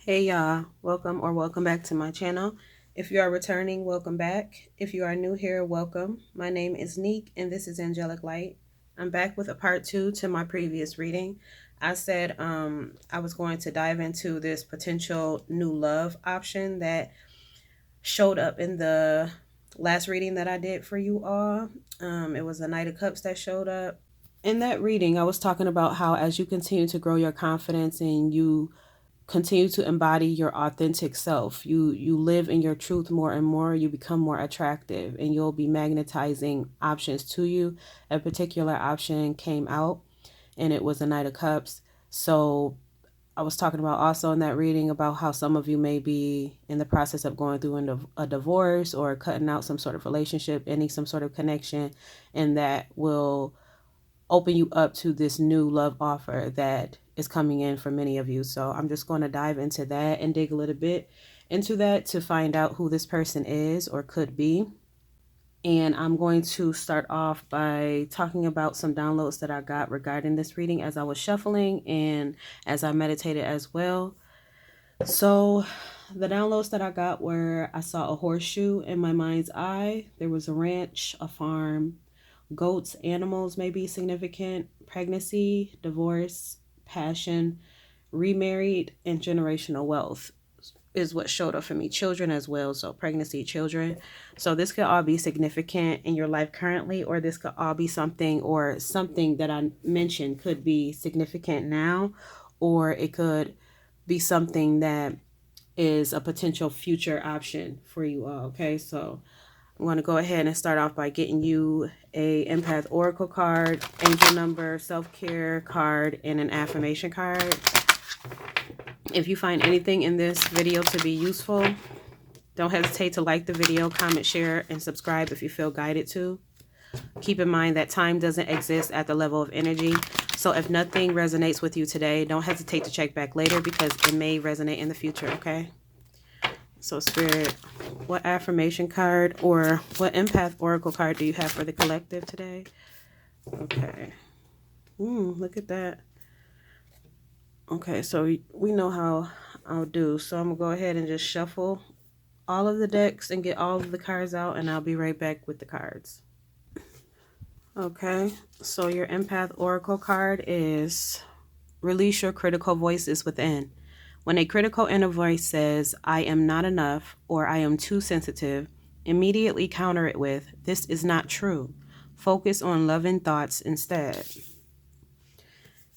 Hey y'all, welcome back to my channel. If you are returning, welcome back. If you are new here, welcome. My name is Neek and this is Angelic Light. I'm back with a part 2 to my previous reading. I said I was going to dive into this potential new love option that showed up in the last reading that I did for you all. It was the Knight of Cups that showed up. In that reading, I was talking about how as you continue to grow your confidence and you continue to embody your authentic self, you live in your truth more and more, you become more attractive and you'll be magnetizing options to you. A particular option came out and it was the Knight of Cups. So I was talking about also in that reading about how some of you may be in the process of going through a divorce or cutting out some sort of relationship, ending some sort of connection, and that will open you up to this new love offer that is coming in for many of you. So I'm just going to dive into that and dig a little bit into that to find out who this person is or could be. And I'm going to start off by talking about some downloads that I got regarding this reading as I was shuffling and as I meditated as well. So the downloads that I got were I saw a horseshoe in my mind's eye. There was a ranch, a farm, goats, animals may be significant, pregnancy, divorce, passion, remarried, and generational wealth is what showed up for me. Children as well. So pregnancy, children. So this could all be significant in your life currently, or this could all be something, or something that I mentioned could be significant now, or it could be something that is a potential future option for you all. Okay, so I'm going to go ahead and start off by getting you a empath oracle card, angel number, self-care card, and an affirmation card. If you find anything in this video to be useful, don't hesitate to like the video, comment, share, and subscribe if you feel guided to. Keep in mind that time doesn't exist at the level of energy. So if nothing resonates with you today, don't hesitate to check back later because it may resonate in the future, okay? So Spirit, what affirmation card or what empath oracle card do you have for the collective today? Okay. Look at that. Okay, so we know how I'll do. So I'm going to go ahead and just shuffle all of the decks and get all of the cards out, and I'll be right back with the cards. Okay, so your empath oracle card is release your critical voices within. When a critical inner voice says, I am not enough or I am too sensitive, immediately counter it with, this is not true. Focus on loving thoughts instead.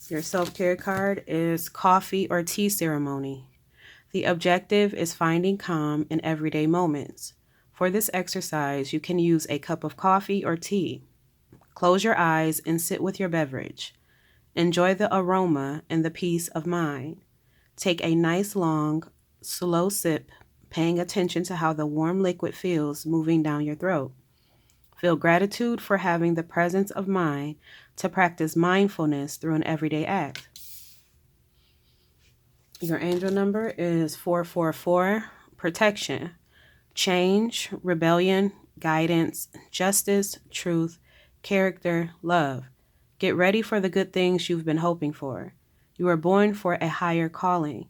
Your self-care card is coffee or tea ceremony. The objective is finding calm in everyday moments. For this exercise, you can use a cup of coffee or tea. Close your eyes and sit with your beverage. Enjoy the aroma and the peace of mind. Take a nice long, slow sip, paying attention to how the warm liquid feels moving down your throat. Feel gratitude for having the presence of mind to practice mindfulness through an everyday act. Your angel number is 444, protection, change, rebellion, guidance, justice, truth, character, love. Get ready for the good things you've been hoping for. You are born for a higher calling.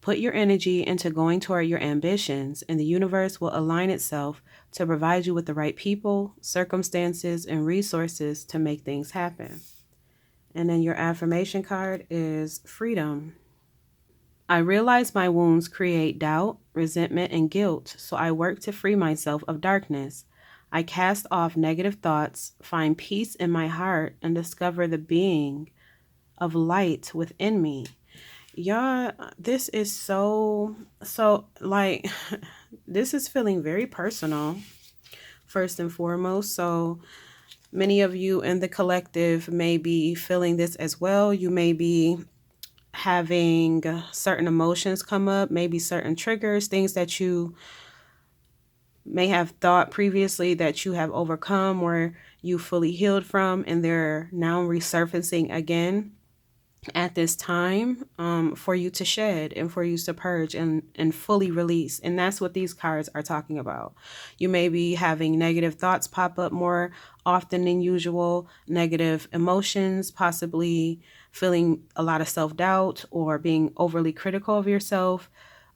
Put your energy into going toward your ambitions, and the universe will align itself to provide you with the right people, circumstances, and resources to make things happen. And then your affirmation card is freedom. I realize my wounds create doubt, resentment, and guilt, so I work to free myself of darkness. I cast off negative thoughts, find peace in my heart, and discover the being of light within me. Y'all, this is so like, this is feeling very personal, first and foremost. So many of you in the collective may be feeling this as well. You may be having certain emotions come up, maybe certain triggers, things that you may have thought previously that you have overcome or you fully healed from, and they're now resurfacing again at this time for you to shed and for you to purge and fully release. And that's what these cards are talking about. You may be having negative thoughts pop up more often than usual, negative emotions, possibly feeling a lot of self-doubt or being overly critical of yourself.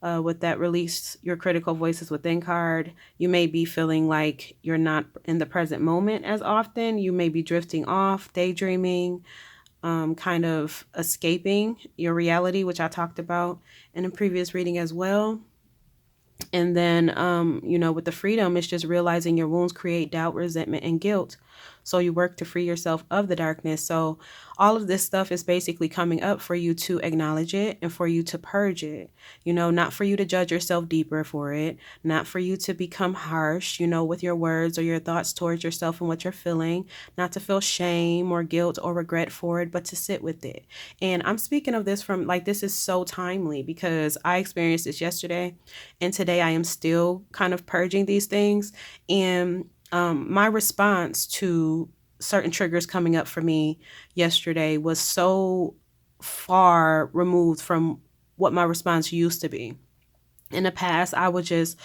With that release your critical voices within card, you may be feeling like you're not in the present moment as often. You may be drifting off, daydreaming, kind of escaping your reality, which I talked about in a previous reading as well. And then, with the freedom, it's just realizing your wounds create doubt, resentment, and guilt. So you work to free yourself of the darkness. So all of this stuff is basically coming up for you to acknowledge it and for you to purge it, not for you to judge yourself deeper for it, not for you to become harsh, with your words or your thoughts towards yourself and what you're feeling, not to feel shame or guilt or regret for it, but to sit with it. And I'm speaking of this from like, this is so timely because I experienced this yesterday and today I am still kind of purging these things. And my response to certain triggers coming up for me yesterday was so far removed from what my response used to be. In the past, I would just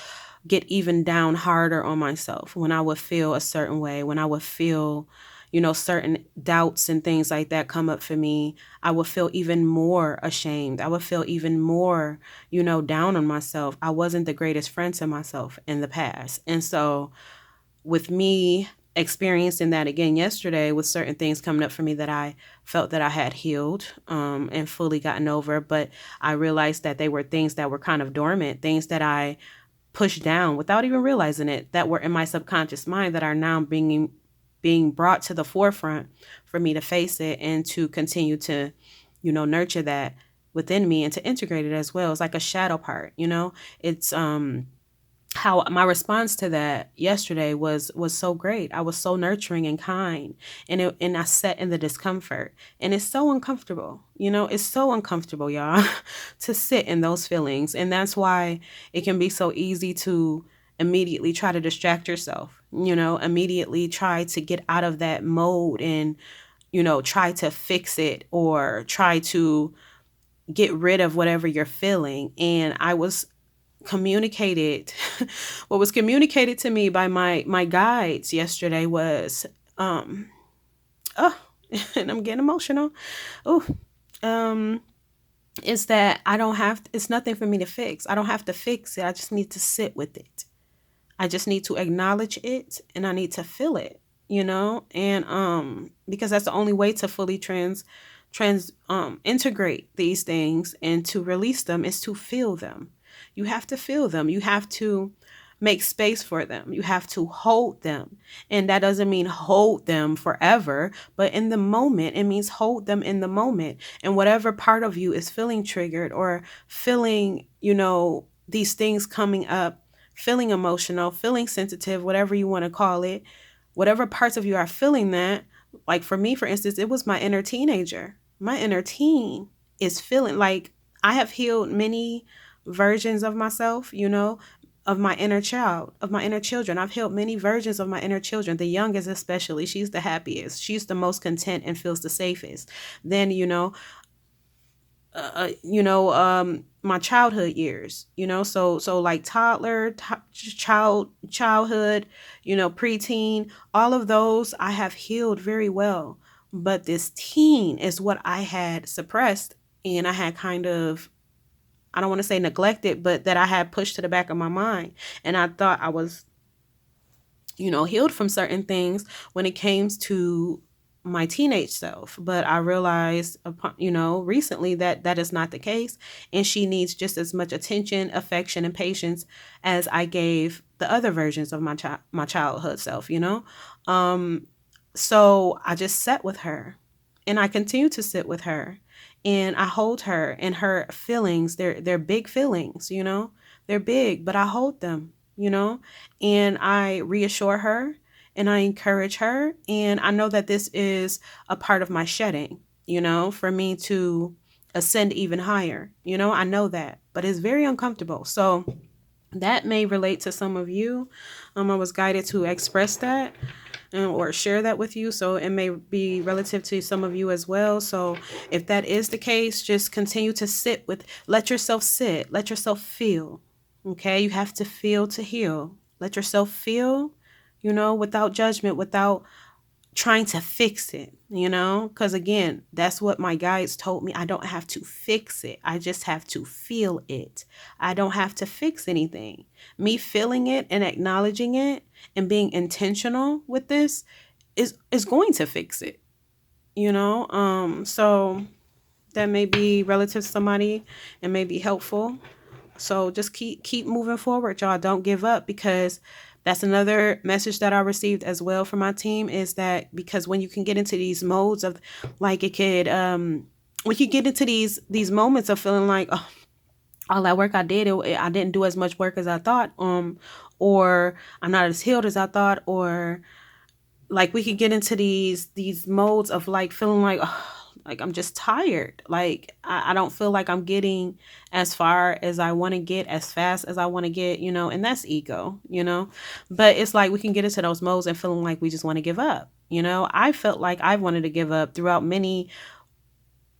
get even down harder on myself when I would feel a certain way, when I would feel, certain doubts and things like that come up for me. I would feel even more ashamed. I would feel even more, down on myself. I wasn't the greatest friend to myself in the past. And so with me experiencing that again yesterday with certain things coming up for me that I felt that I had healed and fully gotten over, but I realized that they were things that were kind of dormant, things that I pushed down without even realizing it, that were in my subconscious mind that are now being brought to the forefront for me to face it and to continue to, nurture that within me and to integrate it as well. It's like a shadow part, it's how my response to that yesterday was so great. I was so nurturing and kind, and I sat in the discomfort, and it's so uncomfortable. It's so uncomfortable, y'all, to sit in those feelings, and that's why it can be so easy to immediately try to distract yourself. Immediately try to get out of that mode and try to fix it or try to get rid of whatever you're feeling. And I was communicated what was communicated to me by my guides yesterday was oh and I'm getting emotional. Oh, is that I don't have it's nothing for me to fix. I don't have to fix it. I just need to sit with it. I just need to acknowledge it and I need to feel it, and because that's the only way to fully integrate these things and to release them is to feel them. You have to feel them. You have to make space for them. You have to hold them. And that doesn't mean hold them forever, but in the moment, it means hold them in the moment. And whatever part of you is feeling triggered or feeling, these things coming up, feeling emotional, feeling sensitive, whatever you want to call it, whatever parts of you are feeling that, like for me, for instance, it was my inner teenager. My inner teen is feeling like I have healed many versions of myself, of my inner child, of my inner children. I've healed many versions of my inner children. The youngest especially, she's the happiest. She's the most content and feels the safest. Then, my childhood years, so like toddler, childhood, preteen, all of those I have healed very well. But this teen is what I had suppressed and I had kind of, I don't want to say neglected, but that I had pushed to the back of my mind. And I thought I was, healed from certain things when it came to my teenage self. But I realized, recently that that is not the case. And she needs just as much attention, affection, and patience as I gave the other versions of my childhood self, So I just sat with her and I continue to sit with her and I hold her and her feelings. They're big feelings, they're big, but I hold them, and I reassure her and I encourage her. And I know that this is a part of my shedding, for me to ascend even higher. I know that, but it's very uncomfortable. So that may relate to some of you. I was guided to express that or share that with you. So it may be relative to some of you as well. So if that is the case, just continue to let yourself sit, let yourself feel. Okay. You have to feel to heal. Let yourself feel, without judgment, without trying to fix it, you know? Because again, that's what my guides told me. I don't have to fix it. I just have to feel it. I don't have to fix anything. Me feeling it and acknowledging it and being intentional with this is going to fix it, you know? So that may be relative to somebody and may be helpful. So just keep moving forward, y'all. Don't give up, because that's another message that I received as well from my team, is that because when you can get into these modes of like, it could when you get into these moments of feeling like, oh, all that work I did, I didn't do as much work as I thought, or I'm not as healed as I thought, or like we could get into these modes of like feeling like, oh, like I'm just tired, like I don't feel like I'm getting as far as I want to get, as fast as I want to get, you know, and that's ego, you know. But it's like we can get into those modes and feeling like we just want to give up, you know. I felt like I wanted to give up throughout many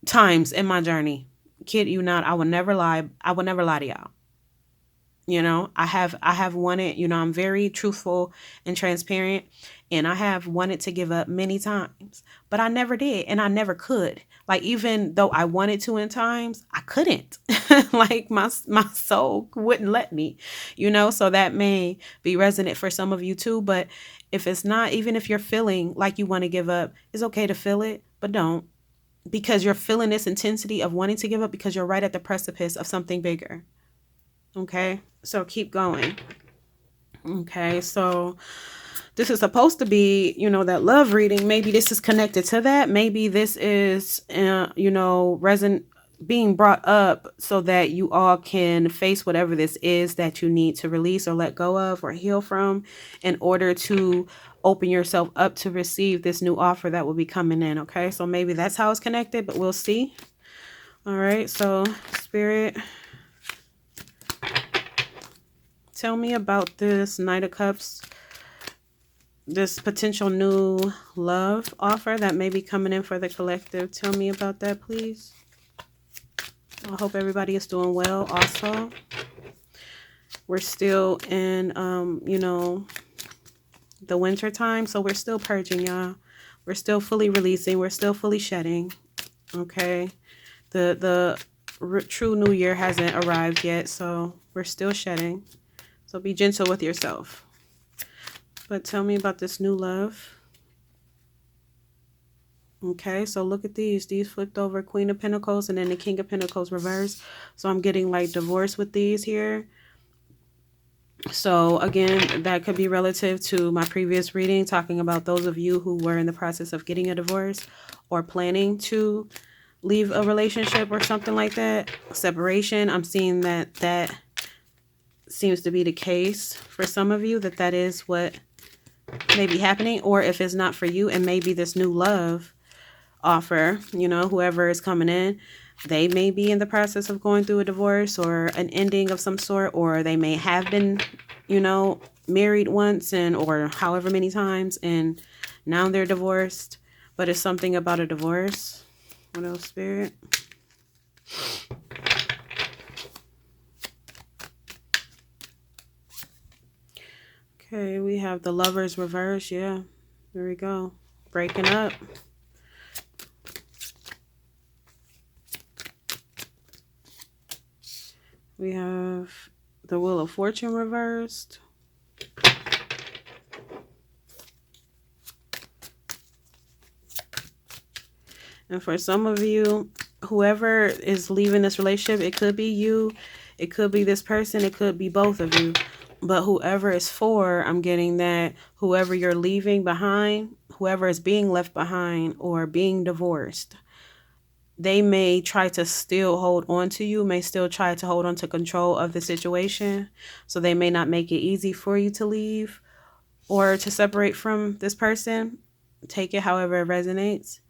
times in my journey. Kid you not, I would never lie. I would never lie to y'all. You know, I have wanted, you know, I'm very truthful and transparent, and I have wanted to give up many times, but I never did, and I never could. Like, even though I wanted to in times, I couldn't. Like my soul wouldn't let me, you know. So that may be resonant for some of you too, but if it's not, even if you're feeling like you want to give up, it's okay to feel it, but don't, because you're feeling this intensity of wanting to give up because you're right at the precipice of something bigger. Okay, so keep going. Okay, so this is supposed to be, you know, that love reading. Maybe this is connected to that. Maybe this is, you know, being brought up so that you all can face whatever this is that you need to release or let go of or heal from, in order to open yourself up to receive this new offer that will be coming in. Okay, so maybe that's how it's connected, but we'll see. All right, so Spirit, tell me about this Knight of Cups, this potential new love offer that may be coming in for the collective. Tell me about that, please. I hope everybody is doing well also. We're still in, you know, the winter time, so we're still purging, y'all. We're still fully releasing. We're still fully shedding. Okay. The true new year hasn't arrived yet, so we're still shedding. So be gentle with yourself. But tell me about this new love. Okay, so look at these. These flipped over, Queen of Pentacles, and then the King of Pentacles reversed. So I'm getting like divorce with these here. So again, that could be relative to my previous reading, talking about those of you who were in the process of getting a divorce or planning to leave a relationship or something like that. Separation. I'm seeing that seems to be the case for some of you, that is what may be happening. Or if it's not for you, and maybe this new love offer, you know, whoever is coming in, they may be in the process of going through a divorce or an ending of some sort, or they may have been, you know, married once and or however many times, and now they're divorced. But it's something about a divorce. What else, Spirit? Okay, we have the Lovers reverse. Yeah, there we go. Breaking up. We have the Wheel of Fortune reversed. And for some of you, whoever is leaving this relationship, it could be you, it could be this person, it could be both of you. But whoever is for, I'm getting that whoever you're leaving behind, whoever is being left behind or being divorced, they may try to still hold on to you, may still try to hold on to control of the situation. So they may not make it easy for you to leave or to separate from this person. Take it however it resonates.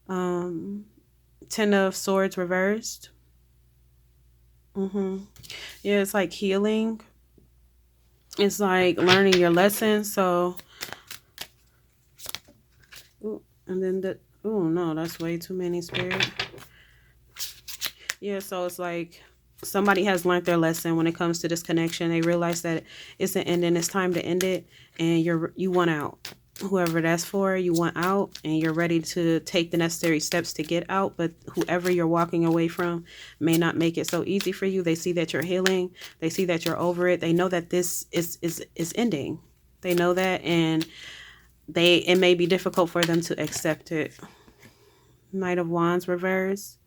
Ten of Swords reversed. Yeah, it's like healing. It's like learning your lesson. So, ooh, and then oh no, that's way too many, Spirit. Yeah, so it's like somebody has learned their lesson when it comes to this connection. They realize that it's an end and it's time to end it, and you want out. whoever that's for, you want out and you're ready to take the necessary steps to get out, but whoever you're walking away from may not make it so easy for you. They see that you're healing, they see that you're over it, they know that this is ending, they know that, and it may be difficult for them to accept it. Knight of Wands reverse.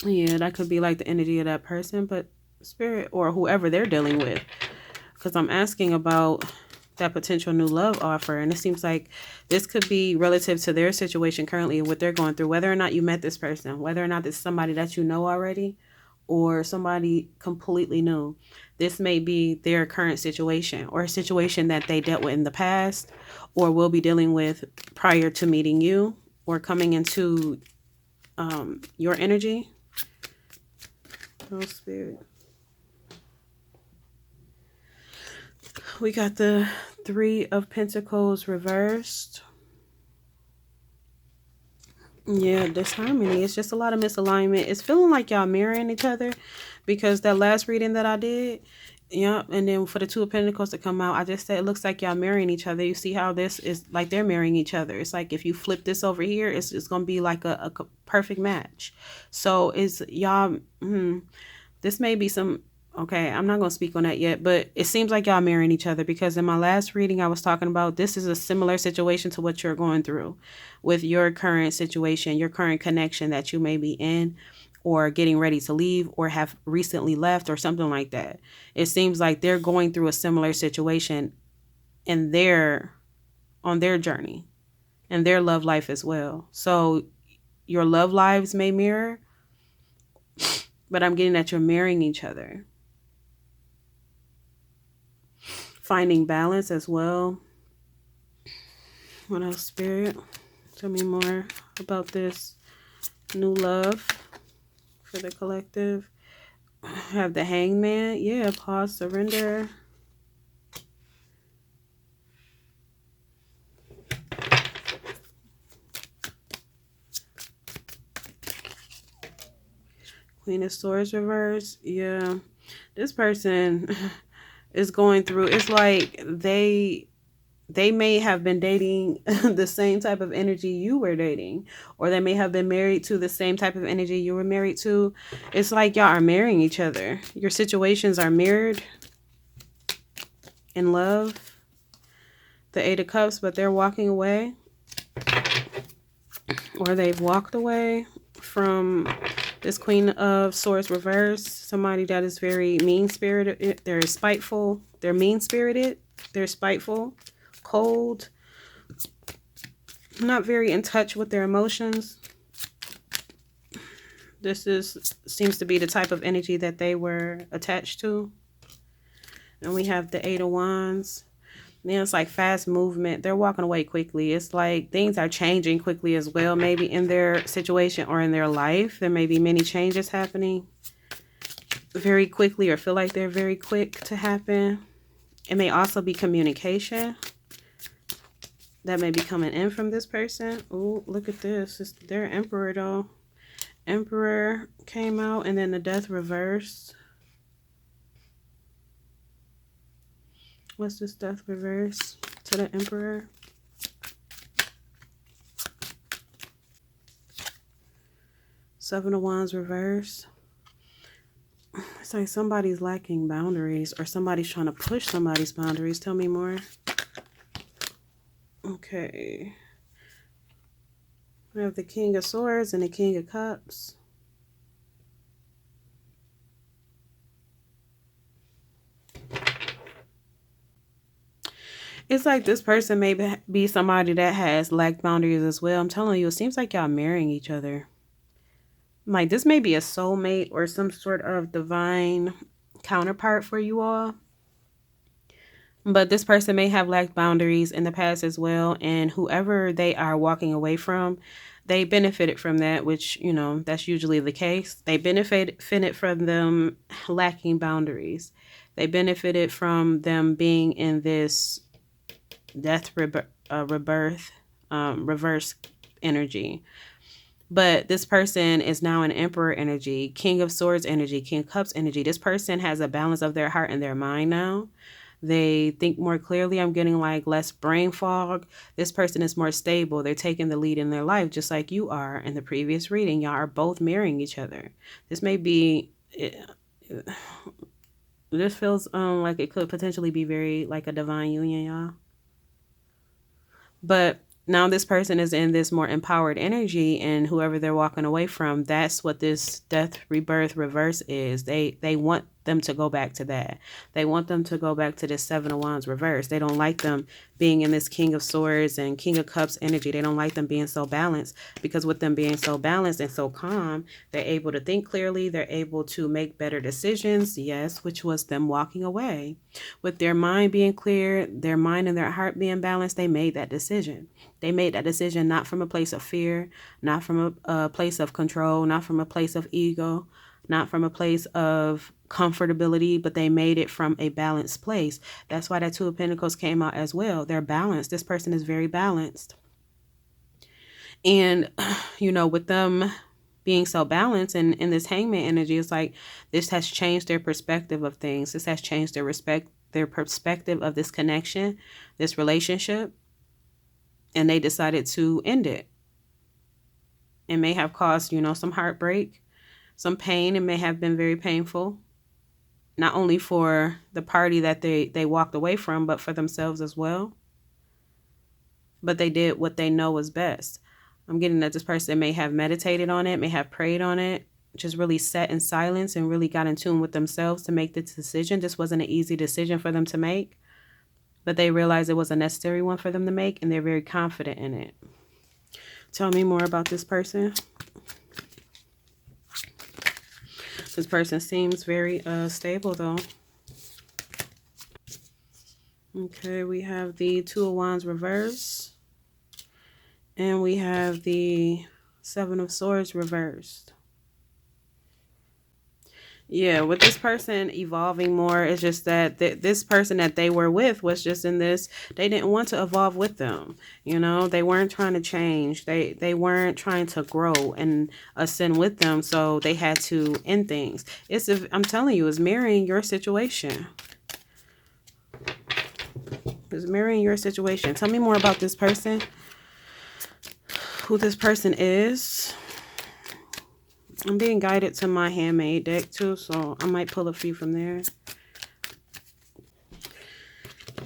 Yeah, that could be like the energy of that person, but spirit or whoever they're dealing with, because I'm asking about that potential new love offer, and it seems like this could be relative to their situation currently, what they're going through, whether or not you met this person, whether or not it's somebody that you know already or somebody completely new. This may be their current situation or a situation that they dealt with in the past or will be dealing with prior to meeting you or coming into your energy. Oh, spirit. We got the Three of Pentacles reversed. Yeah, disharmony. It's just a lot of misalignment. It's feeling like y'all mirroring each other, because that last reading that I did, yeah, and then for the Two of Pentacles to come out, I just said it looks like y'all marrying each other. You see how this is like they're marrying each other. It's like if you flip this over here, it's going to be like a perfect match. So is y'all, this may be some, okay, I'm not going to speak on that yet, but it seems like y'all marrying each other, because in my last reading I was talking about this is a similar situation to what you're going through with your current situation, your current connection that you may be in or getting ready to leave or have recently left or something like that. It seems like they're going through a similar situation in on their journey and their love life as well. So your love lives may mirror, but I'm getting that you're marrying each other. Finding balance as well. What else, Spirit? Tell me more about this new love for the collective. Have the Hangman. Yeah, pause, surrender. Queen of Swords reverse. Yeah, this person is going through, it's like they may have been dating the same type of energy you were dating, or they may have been married to the same type of energy you were married to. It's like y'all are marrying each other. Your situations are mirrored in love. The Eight of Cups, but they're walking away, or they've walked away from this Queen of Swords reverse. Somebody that is very mean-spirited. They're spiteful. They're mean-spirited. They're spiteful. Cold. Not very in touch with their emotions. This seems to be the type of energy that they were attached to. And we have the Eight of Wands. Then it's like fast movement. They're walking away quickly. It's like things are changing quickly as well. Maybe in their situation or in their life. There may be many changes happening very quickly, or feel like they're very quick to happen. It may also be communication that may be coming in from this person. Oh, look at this. It's their Emperor though. Emperor came out, and then the Death reversed. What's this Death reverse to the Emperor? Seven of Wands reverse. It's like somebody's lacking boundaries, or somebody's trying to push somebody's boundaries. Tell me more. Okay. We have the King of Swords and the King of Cups. It's like this person may be somebody that has lacked boundaries as well. I'm telling you, it seems like y'all marrying each other. Like this may be a soulmate or some sort of divine counterpart for you all. But this person may have lacked boundaries in the past as well. And whoever they are walking away from, they benefited from that, which, you know, that's usually the case. They benefited from them lacking boundaries. They benefited from them being in this death rebirth, reverse energy. But this person is now an Emperor energy, King of Swords energy, King of Cups energy. This person has a balance of their heart and their mind now. They think more clearly. I'm getting like less brain fog. This person is more stable. They're taking the lead in their life, just like you are in the previous reading. Y'all are both mirroring each other. This may be, this feels like it could potentially be very like a divine union, y'all. But now this person is in this more empowered energy, and whoever they're walking away from, that's what this death, rebirth, reverse is. They want them to go back to that. They want them to go back to this Seven of Wands reverse. They don't like them being in this King of Swords and King of Cups energy. They don't like them being so balanced, because with them being so balanced and so calm, they're able to think clearly. They're able to make better decisions. Yes, which was them walking away. With their mind being clear, their mind and their heart being balanced, they made that decision. They made that decision not from a place of fear, not from a place of control, not from a place of ego, not from a place of comfortability, but they made it from a balanced place. That's why that Two of Pentacles came out as well. They're balanced. This person is very balanced. And, with them being so balanced and in this Hangman energy, it's like this has changed their perspective of things. This has changed their perspective of this connection, this relationship. And they decided to end it. It may have caused, some heartbreak, some pain. It may have been very painful, not only for the party that they walked away from, but for themselves as well. But they did what they know was best. I'm getting that this person may have meditated on it, may have prayed on it, just really sat in silence and really got in tune with themselves to make this decision. This wasn't an easy decision for them to make, but they realized it was a necessary one for them to make, and they're very confident in it. Tell me more about this person. This person seems very stable, though. Okay, we have the Two of Wands reversed. And we have the Seven of Swords reversed. Yeah, with this person evolving more, it's just that this person that they were with was just in this, they didn't want to evolve with them. They weren't trying to change. They weren't trying to grow and ascend with them. So they had to end things. I'm telling you, it's mirroring your situation. It's mirroring your situation. Tell me more about this person. Who this person is. I'm being guided to my handmade deck too, so I might pull a few from there.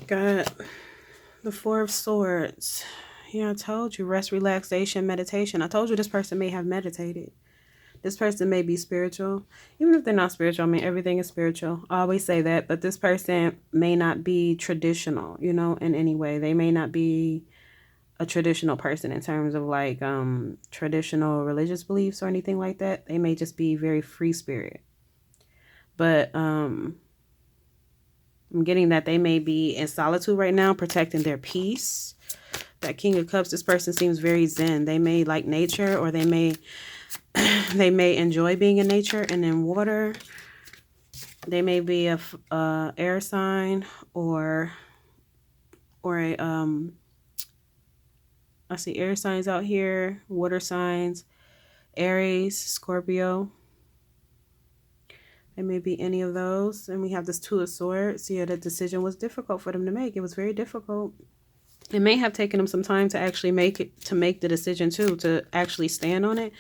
Got the Four of Swords. Yeah, I told you, rest, relaxation, meditation. I told you this person may have meditated. This person may be spiritual. Even if they're not spiritual, I mean, everything is spiritual. I always say that, but this person may not be traditional, in any way. They may not be a traditional person in terms of like traditional religious beliefs or anything like that. They may just be very free spirit. But I'm getting that they may be in solitude right now, protecting their peace. That King of Cups, this person seems very zen. They may like nature, or they may enjoy being in nature and in water. They may be a air sign or a I see air signs out here, water signs, Aries, Scorpio. It may be any of those. And we have this Two of Swords. Yeah, the decision was difficult for them to make. It was very difficult. It may have taken them some time to actually make the decision too, to actually stand on it.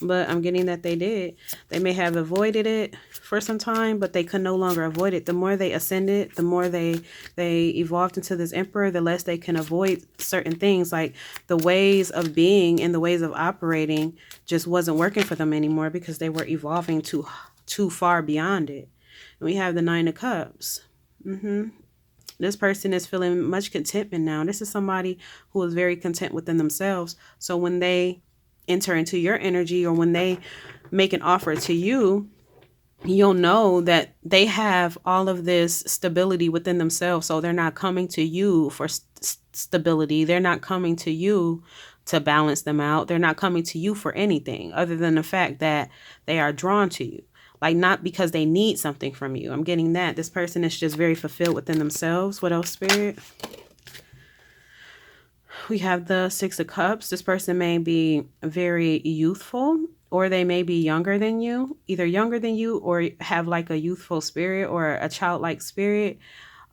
But I'm getting that they did. They may have avoided it for some time, but they could no longer avoid it. The more they ascended, the more they evolved into this emperor, the less they can avoid certain things. Like the ways of being and the ways of operating just wasn't working for them anymore, because they were evolving too far beyond it. And we have the Nine of Cups. This person is feeling much contentment now. This is somebody who is very content within themselves. So when they enter into your energy, or when they make an offer to you, you'll know that they have all of this stability within themselves. So they're not coming to you for stability. They're not coming to you to balance them out. They're not coming to you for anything other than the fact that they are drawn to you. Like, not because they need something from you. I'm getting that. This person is just very fulfilled within themselves. What else, Spirit? We have the Six of Cups. This person may be very youthful, or they may be younger than you, either younger than you or have like a youthful spirit or a childlike spirit.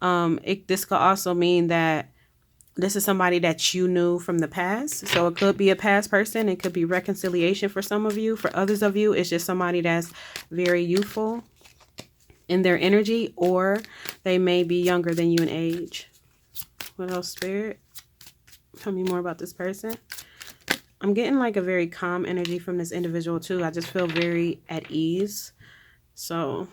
This could also mean that this is somebody that you knew from the past. So it could be a past person. It could be reconciliation for some of you. For others of you, it's just somebody that's very youthful in their energy, or they may be younger than you in age. What else, Spirit? Tell me more about this person. I'm getting like a very calm energy from this individual too. I just feel very at ease. So,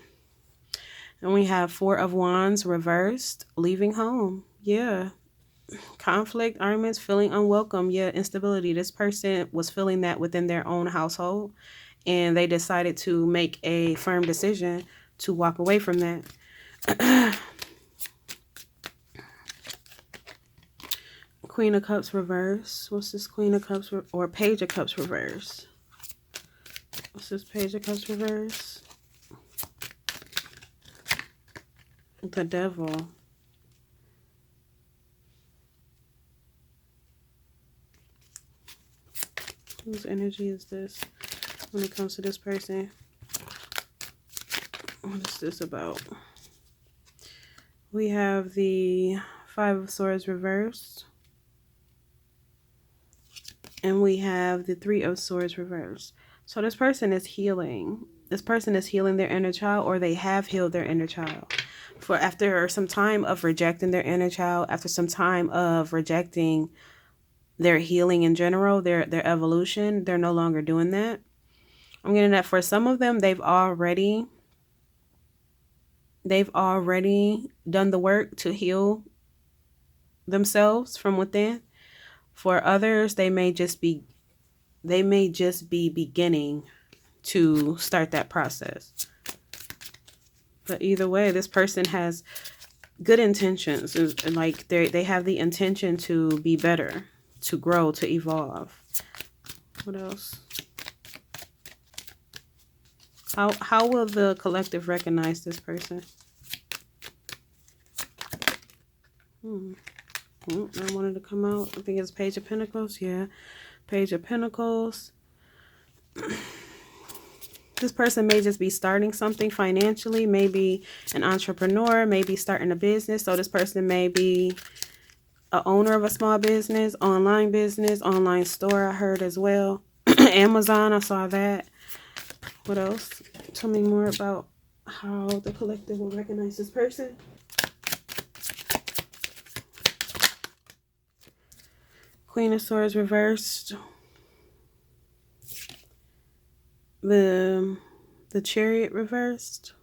and we have Four of Wands reversed, leaving home. Yeah. Conflict, arguments, feeling unwelcome. Yeah, instability. This person was feeling that within their own household, and they decided to make a firm decision to walk away from that. Queen of Cups reverse. What's this Queen of Cups or Page of Cups reverse? What's this Page of Cups reverse? The Devil. Whose energy is this when it comes to this person? What is this about? We have the Five of Swords reversed. And we have the Three of Swords reversed. So this person is healing. This person is healing their inner child, or they have healed their inner child. For after some time of rejecting their inner child, after some time of rejecting their healing in general, their evolution, they're no longer doing that. I'm getting that for some of them, they've already done the work to heal themselves from within. For others, they may just be beginning to start that process. But either way, this person has good intentions, and like they have the intention to be better, to grow, to evolve. What else? How will the collective recognize this person? I wanted to come out. I think it's Page of Pentacles. Yeah, Page of Pentacles. This person may just be starting something financially, maybe an entrepreneur, maybe starting a business. So this person may be a owner of a small business, online store, I heard as well. Amazon, I saw that. What else? Tell me more about how the collective will recognize this person. Queen of Swords reversed. The Chariot reversed.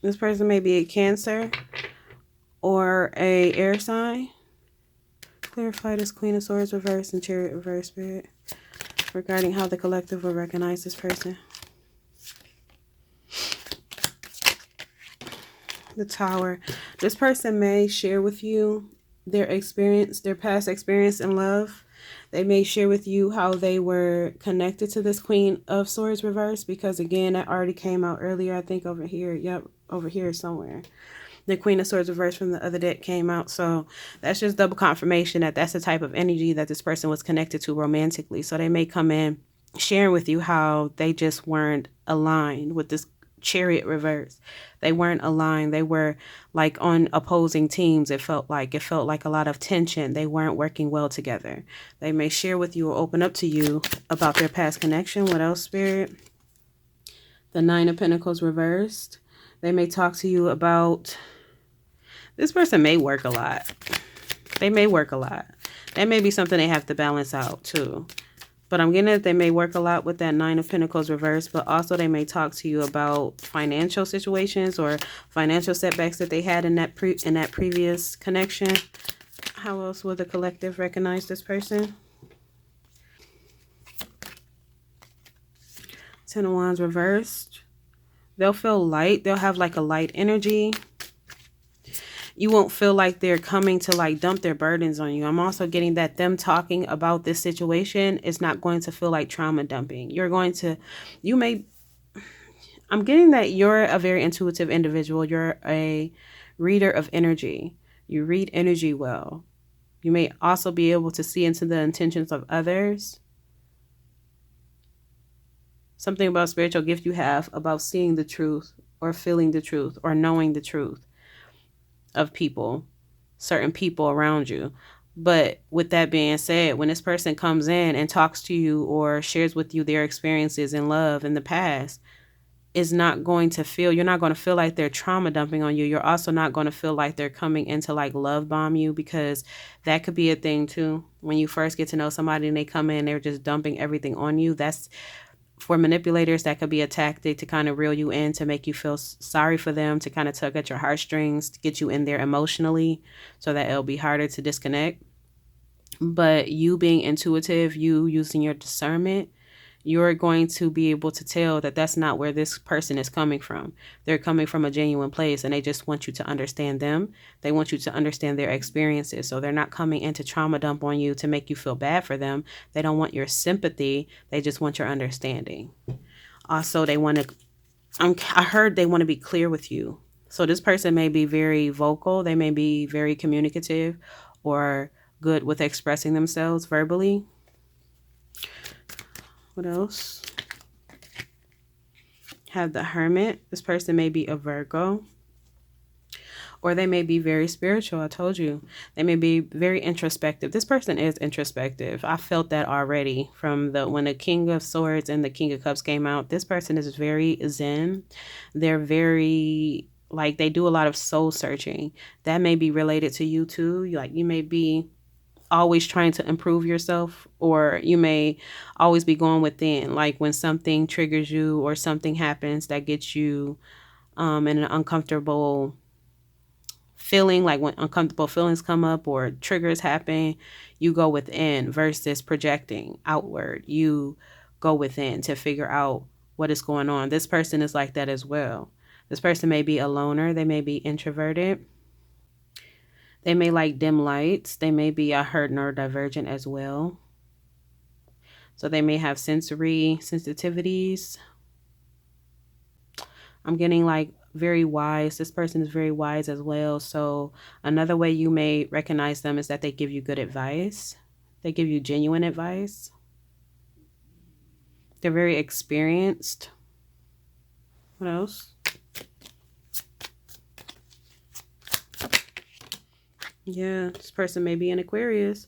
This person may be a Cancer or a air sign. Clarify this Queen of Swords reversed and Chariot reversed, Spirit, regarding how the collective will recognize this person. The Tower. This person may share with you their experience, their past experience in love. They may share with you how they were connected to this Queen of Swords reverse, because again, that already came out earlier. I think over here. Yep, over here somewhere. The Queen of Swords reverse from the other deck came out. So that's just double confirmation that that's the type of energy that this person was connected to romantically. So they may come in sharing with you how they just weren't aligned with this Chariot reverse. They weren't aligned. They were like on opposing teams. It felt like a lot of tension. They weren't working well together. They may share with you or open up to you about their past connection. What else, Spirit? The Nine of Pentacles reversed. They may talk to you about, this person may work a lot. They may work a lot. That may be something they have to balance out too. But I'm getting that they may work a lot with that Nine of Pentacles reversed, but also they may talk to you about financial situations or financial setbacks that they had in that previous connection. How else will the collective recognize this person? Ten of Wands reversed. They'll feel light. They'll have like a light energy. You won't feel like they're coming to like dump their burdens on you. I'm also getting that them talking about this situation is not going to feel like trauma dumping. I'm getting that you're a very intuitive individual. You're a reader of energy. You read energy well. You may also be able to see into the intentions of others. Something about spiritual gift you have about seeing the truth or feeling the truth or knowing the truth of people, certain people around you. But with that being said, when this person comes in and talks to you or shares with you their experiences in love in the past, is not going to feel, you're not going to feel like they're trauma dumping on you. You're also not going to feel like they're coming in to like love bomb you, because that could be a thing too. When you first get to know somebody and they come in, they're just dumping everything on you. That's, for manipulators, that could be a tactic to kind of reel you in, to make you feel sorry for them, to kind of tug at your heartstrings, to get you in there emotionally so that it'll be harder to disconnect. But you being intuitive, you using your discernment, you're going to be able to tell that that's not where this person is coming from. They're coming from a genuine place and they just want you to understand them. They want you to understand their experiences. So they're not coming in to trauma dump on you to make you feel bad for them. They don't want your sympathy. They just want your understanding. Also, they want to, I heard they want to be clear with you. So this person may be very vocal. They may be very communicative or good with expressing themselves verbally. What else? Have the Hermit. This person may be a Virgo, or they may be very spiritual. I told you, they may be very introspective. This person is introspective. I felt that already from when the King of Swords and the King of Cups came out. This person is very zen. They're very, like, they do a lot of soul searching. That may be related to you too. Like, you may be always trying to improve yourself, or you may always be going within. Like when something triggers you or something happens that gets you in an uncomfortable feeling, like when uncomfortable feelings come up or triggers happen, you go within versus projecting outward. You go within to figure out what is going on. This person is like that as well. This person may be a loner. They may be introverted. They may like dim lights. They may be, I heard, neurodivergent as well. So they may have sensory sensitivities. I'm getting like very wise. This person is very wise as well. So another way you may recognize them is that they give you good advice. They give you genuine advice. They're very experienced. What else? Yeah, this person may be an Aquarius,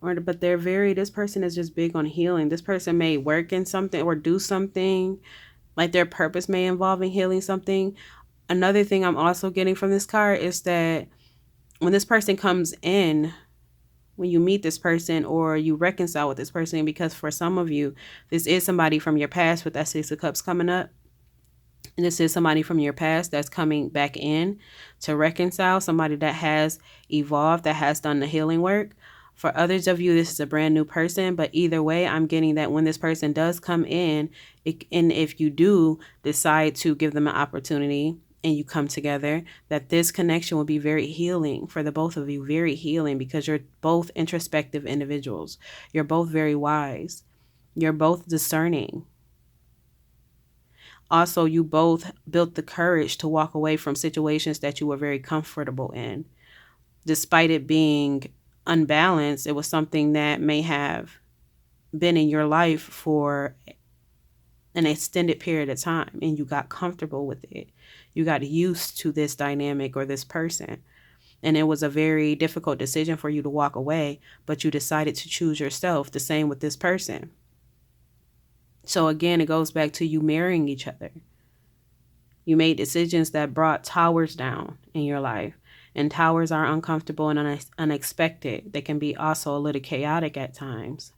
but this person is just big on healing. This person may work in something or do something, like their purpose may involve in healing something. Another thing I'm also getting from this card is that when this person comes in, when you meet this person or you reconcile with this person, because for some of you, this is somebody from your past with that Six of Cups coming up. And this is somebody from your past that's coming back in to reconcile, somebody that has evolved, that has done the healing work. For others of you, this is a brand new person, but either way, I'm getting that when this person does come in, and if you do decide to give them an opportunity and you come together, that this connection will be very healing for the both of you, very healing, because you're both introspective individuals. You're both very wise. You're both discerning. Also, you both built the courage to walk away from situations that you were very comfortable in. Despite it being unbalanced, it was something that may have been in your life for an extended period of time, and you got comfortable with it. You got used to this dynamic or this person. And it was a very difficult decision for you to walk away, but you decided to choose yourself. The same with this person. So again, it goes back to you marrying each other. You made decisions that brought towers down in your life. And towers are uncomfortable and unexpected. They can be also a little chaotic at times.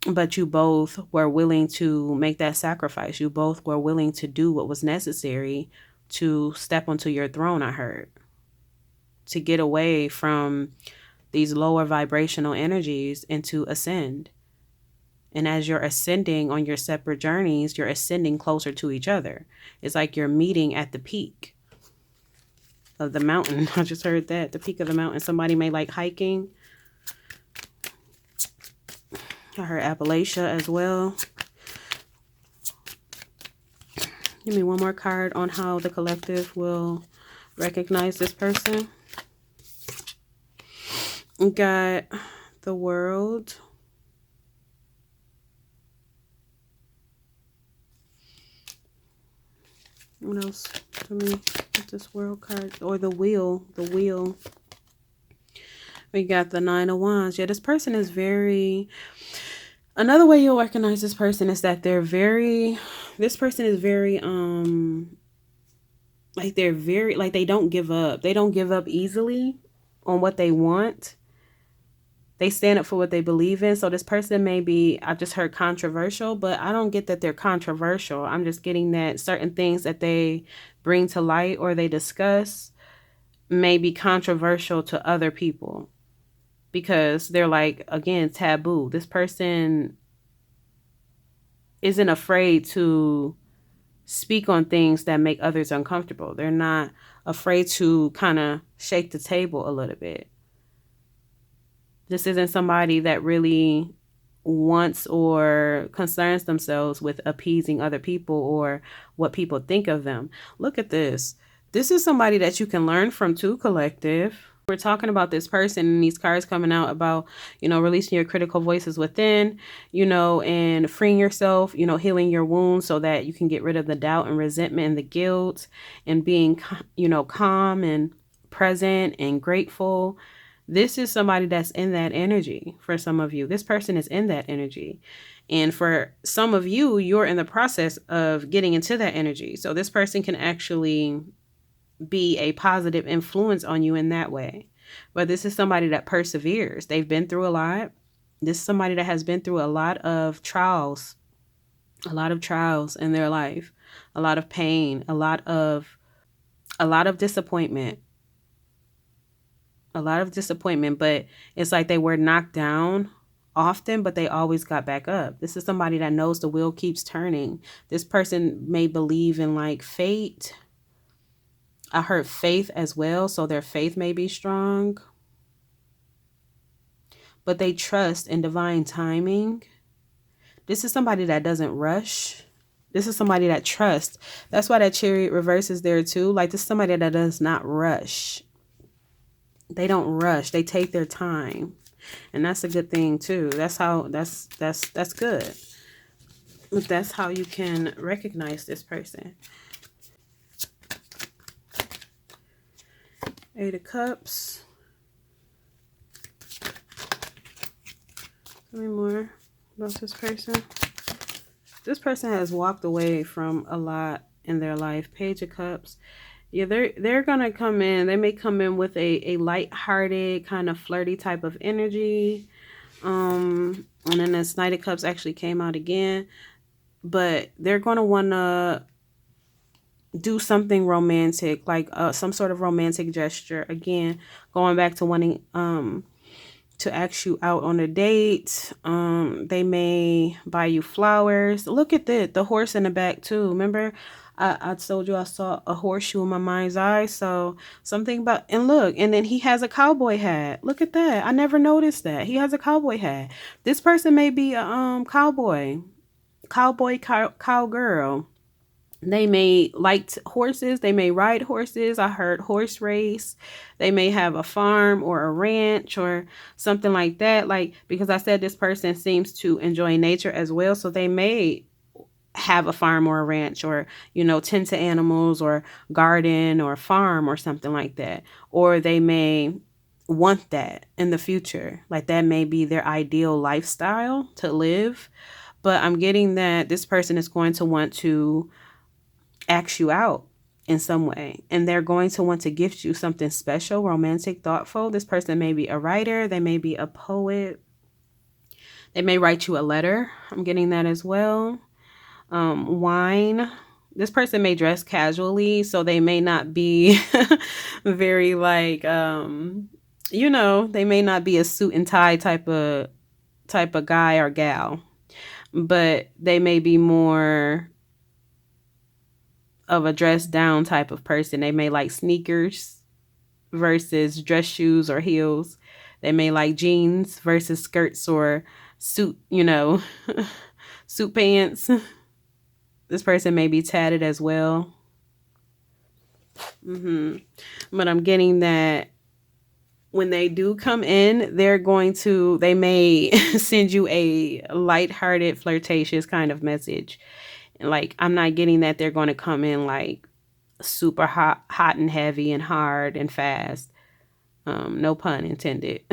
But you both were willing to make that sacrifice. You both were willing to do what was necessary to step onto your throne, I heard. To get away from these lower vibrational energies and to ascend. And as you're ascending on your separate journeys, you're ascending closer to each other. It's like you're meeting at the peak of the mountain. I just heard that, the peak of the mountain. Somebody may like hiking. I heard Appalachia as well. Give me one more card on how the collective will recognize this person. We got the World. What else for me with this world card? Or the wheel. The wheel. We got the 9 of Wands. Yeah, this person is very... Another way you'll recognize this person is that they're very... This person is very... Like they're very... Like they don't give up. They don't give up easily on what they want. They stand up for what they believe in. So this person may be, I just heard controversial, but I don't get that they're controversial. I'm just getting that certain things that they bring to light or they discuss may be controversial to other people because they're like, again, taboo. This person isn't afraid to speak on things that make others uncomfortable. They're not afraid to kind of shake the table a little bit. This isn't somebody that really wants or concerns themselves with appeasing other people or what people think of them. Look at this. This is somebody that you can learn from too, collective. We're talking about this person and these cards coming out about, you know, releasing your critical voices within, you know, and freeing yourself, you know, healing your wounds so that you can get rid of the doubt and resentment and the guilt and being, you know, calm and present and grateful. This is somebody that's in that energy for some of you. This person is in that energy. And for some of you, you're in the process of getting into that energy. So this person can actually be a positive influence on you in that way. But this is somebody that perseveres. They've been through a lot. This is somebody that has been through a lot of trials in their life, a lot of pain, a lot of disappointment. But it's like they were knocked down often, but they always got back up. This is somebody that knows the wheel keeps turning. This person may believe in like fate. I heard faith as well, so their faith may be strong. But they trust in divine timing. This is somebody that doesn't rush. This is somebody that trusts. That's why that Chariot reverse is there too. Like this is somebody that does not rush. They don't rush. They take their time. And that's a good thing too. That's good. But that's how you can recognize this person. 8 of Cups. Tell me more about this person. This person has walked away from a lot in their life. Page of Cups. Yeah, they're gonna come in. They may come in with a light-hearted, kind of flirty type of energy. And then this Knight of Cups actually came out again. But they're gonna wanna do something romantic, like some sort of romantic gesture. Again, going back to wanting to ask you out on a date. They may buy you flowers. Look at the horse in the back too. Remember, I told you I saw a horseshoe in my mind's eye. So something about, and look, and then he has a cowboy hat. Look at that. I never noticed that. He has a cowboy hat. This person may be a cowgirl. They may like horses. They may ride horses. I heard horse race. They may have a farm or a ranch or something like that. Like, because I said this person seems to enjoy nature as well. So they may have a farm or a ranch or, you know, tend to animals or garden or farm or something like that. Or they may want that in the future. Like that may be their ideal lifestyle to live. But I'm getting that this person is going to want to ask you out in some way, and they're going to want to gift you something special, romantic, thoughtful. This person may be a writer. They may be a poet. They may write you a letter. I'm getting that as well. Wine. This person may dress casually, so they may not be very like, you know, they may not be a suit and tie type of guy or gal, but they may be more of a dress down type of person. They may like sneakers versus dress shoes or heels. They may like jeans versus skirts or suit, you know, suit pants. This person may be tatted as well. But I'm getting that when they do come in, they may send you a lighthearted, flirtatious kind of message. Like, I'm not getting that they're going to come in like super hot and heavy and hard and fast. No pun intended.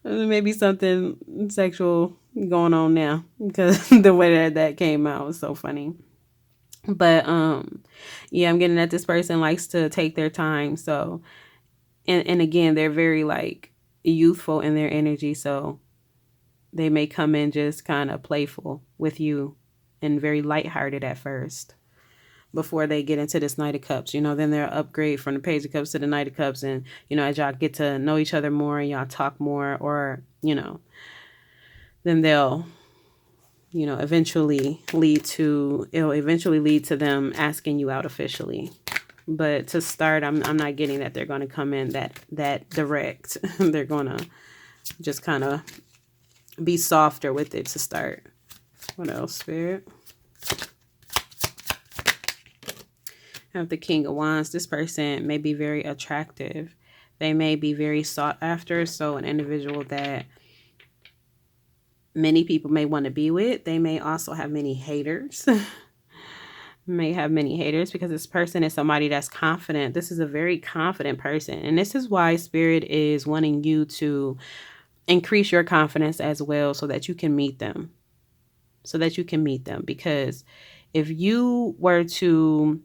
Maybe something sexual going on now because the way that came out was so funny. But yeah, I'm getting that this person likes to take their time. So and again, they're very like youthful in their energy, so they may come in just kind of playful with you and very lighthearted at first before they get into this Knight of Cups. Then they'll upgrade from the Page of Cups to the Knight of Cups. And, as y'all get to know each other more and y'all talk more, or, then it'll eventually lead to them asking you out officially. But to start, I'm not getting that they're going to come in that direct. They're going to just kind of be softer with it to start. What else, Spirit? I have the King of Wands. This person may be very attractive. They may be very sought after. So an individual that many people may want to be with. They may also have many haters. Because this person is somebody that's confident. This is a very confident person. And this is why Spirit is wanting you to increase your confidence as well so that you can meet them. Because if you were to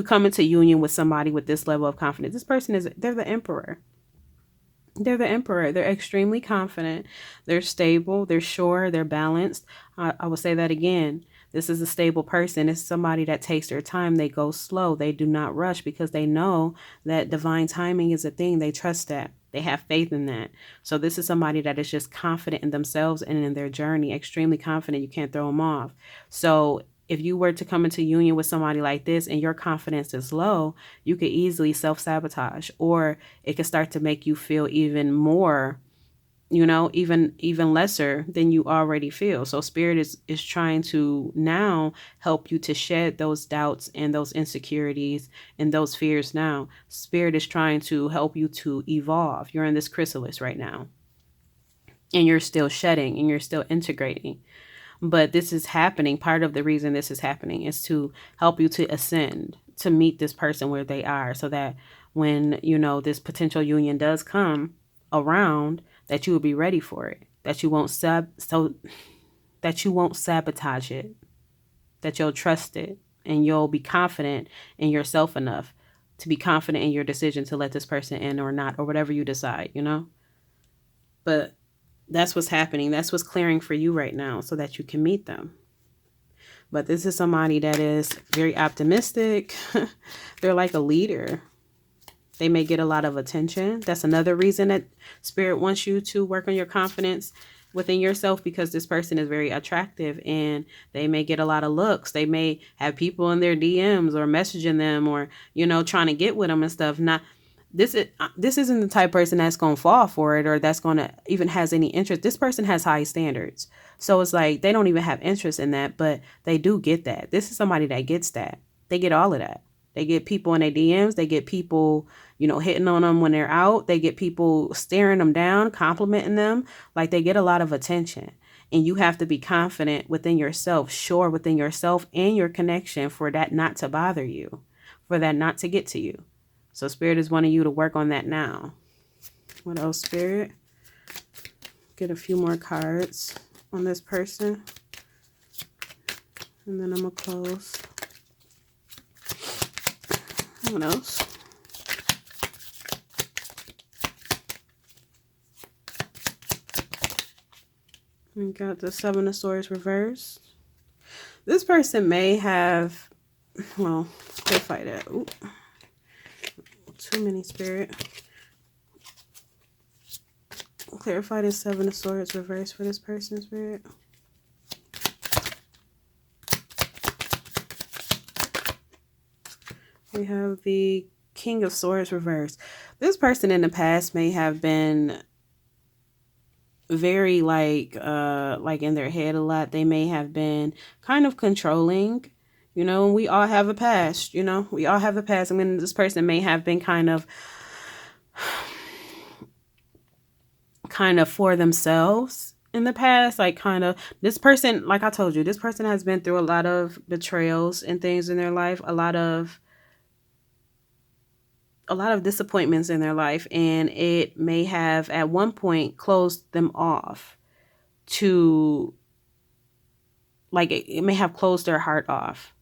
come into union with somebody with this level of confidence, this person they're the emperor. They're the emperor. They're extremely confident. They're stable. They're sure. They're balanced. I will say that again. This is a stable person. It's somebody that takes their time. They go slow. They do not rush because they know that divine timing is a thing. They trust that. They have faith in that. So this is somebody that is just confident in themselves and in their journey. Extremely confident. You can't throw them off. So if you were to come into union with somebody like this and your confidence is low, you could easily self-sabotage, or it could start to make you feel even more, even lesser than you already feel. So Spirit is trying to now help you to shed those doubts and those insecurities and those fears now. Spirit is trying to help you to evolve. You're in this chrysalis right now, and you're still shedding and you're still integrating. But this is happening. Part of the reason this is happening is to help you to ascend, to meet this person where they are, so that when, this potential union does come around, that you will be ready for it, that you won't sabotage it, that you'll trust it, and you'll be confident in yourself enough to be confident in your decision to let this person in or not, or whatever you decide, But that's what's happening. That's what's clearing for you right now so that you can meet them. But this is somebody that is very optimistic. They're like a leader. They may get a lot of attention. That's another reason that Spirit wants you to work on your confidence within yourself, because this person is very attractive and they may get a lot of looks. They may have people in their DMs or messaging them or, trying to get with them and stuff. This isn't the type of person that's going to fall for it or that's going to even has any interest. This person has high standards. So it's like they don't even have interest in that, but they do get that. This is somebody that gets that. They get all of that. They get people in their DMs. They get people, hitting on them when they're out. They get people staring them down, complimenting them. Like they get a lot of attention. And you have to be confident within yourself, sure within yourself and your connection for that not to bother you, for that not to get to you. So Spirit is wanting you to work on that now. What else, Spirit? Get a few more cards on this person. And then I'm going to close. What else? We got the Seven of Swords reversed. This person may have, clarify that. Ooh. Too many, Spirit. Clarify the Seven of Swords reverse for this person, Spirit. We have the King of Swords reverse. This person in the past may have been very like in their head a lot. They may have been kind of controlling. We all have a past, we all have a past. I mean, this person may have been kind of for themselves in the past, like kind of this person, like I told you, this person has been through a lot of betrayals and things in their life, a lot of disappointments in their life, and it may have at one point closed them off to, like, it may have closed their heart off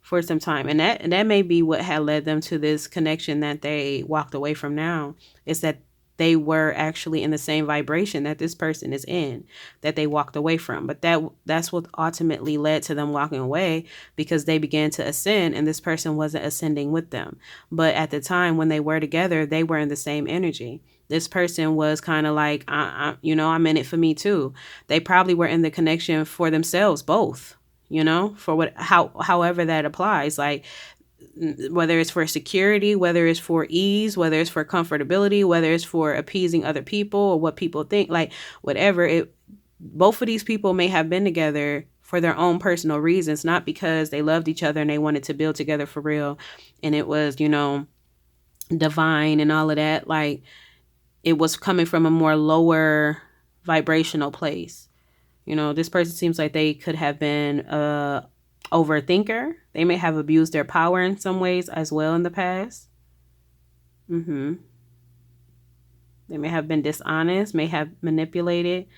for some time, and that may be what had led them to this connection that they walked away from now, is that they were actually in the same vibration that this person is in, that they walked away from. But that's what ultimately led to them walking away, because they began to ascend and this person wasn't ascending with them. But at the time when they were together, they were in the same energy. This person was kind of like, I'm in it for me too. They probably were in the connection for themselves, both, for however that applies, like whether it's for security, whether it's for ease, whether it's for comfortability, whether it's for appeasing other people or what people think, like whatever it, both of these people may have been together for their own personal reasons, not because they loved each other and they wanted to build together for real and it was, divine and all of that. Like, it was coming from a more lower vibrational place. This person seems like they could have been a overthinker. They may have abused their power in some ways as well in the past. They may have been dishonest, may have manipulated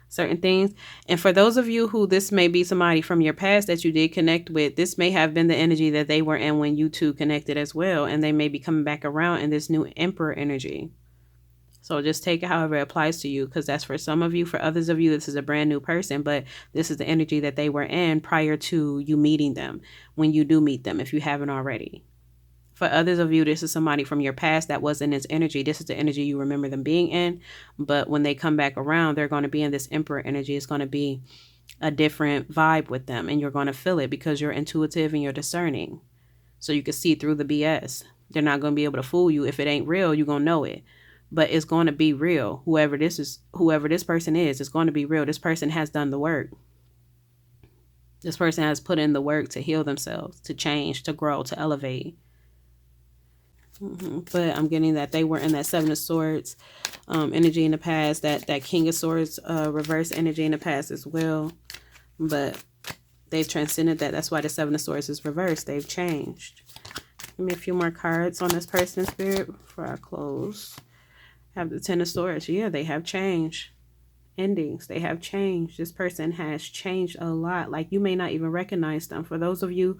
certain things. And for those of you who this may be somebody from your past that you did connect with, this may have been the energy that they were in when you two connected as well. And they may be coming back around in this new emperor energy. So just take it however it applies to you, because that's for some of you. For others of you, this is a brand new person, but this is the energy that they were in prior to you meeting them, when you do meet them, if you haven't already. For others of you, this is somebody from your past that was in this energy. This is the energy you remember them being in. But when they come back around, they're going to be in this emperor energy. It's going to be a different vibe with them, and you're going to feel it because you're intuitive and you're discerning. So you can see through the BS. They're not going to be able to fool you. If it ain't real, you're going to know it. But it's going to be real. Whoever this person is, it's going to be real. This person has done the work. This person has put in the work to heal themselves, to change, to grow, to elevate. But I'm getting that they were in that Seven of Swords energy in the past, that King of Swords reverse energy in the past as well. But they've transcended that. That's why the Seven of Swords is reversed. They've changed. Give me a few more cards on this person, Spirit, before I close. Have the Ten of Swords. Yeah, they have changed. Endings. They have changed. This person has changed a lot. Like, you may not even recognize them. For those of you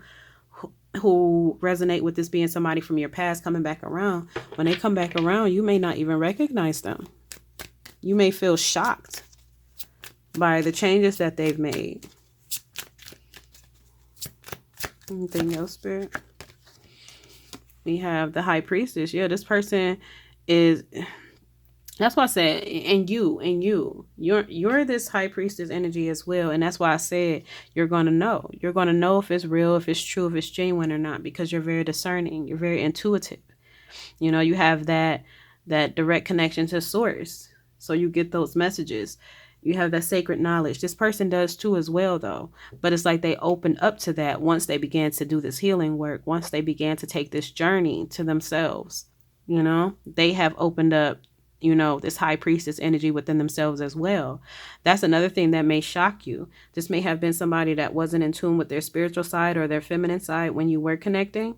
who resonate with this being somebody from your past coming back around, when they come back around, you may not even recognize them. You may feel shocked by the changes that they've made. Anything else, Spirit? We have the High Priestess. Yeah, this person is... That's why I said, and you're this High Priestess energy as well. And that's why I said, you're going to know. You're going to know if it's real, if it's true, if it's genuine or not, because you're very discerning. You're very intuitive. You have that direct connection to source. So you get those messages. You have that sacred knowledge. This person does too as well, though. But it's like they opened up to that once they began to do this healing work, once they began to take this journey to themselves. They have opened up, this High Priestess energy within themselves as well. That's another thing that may shock you. This may have been somebody that wasn't in tune with their spiritual side or their feminine side when you were connecting.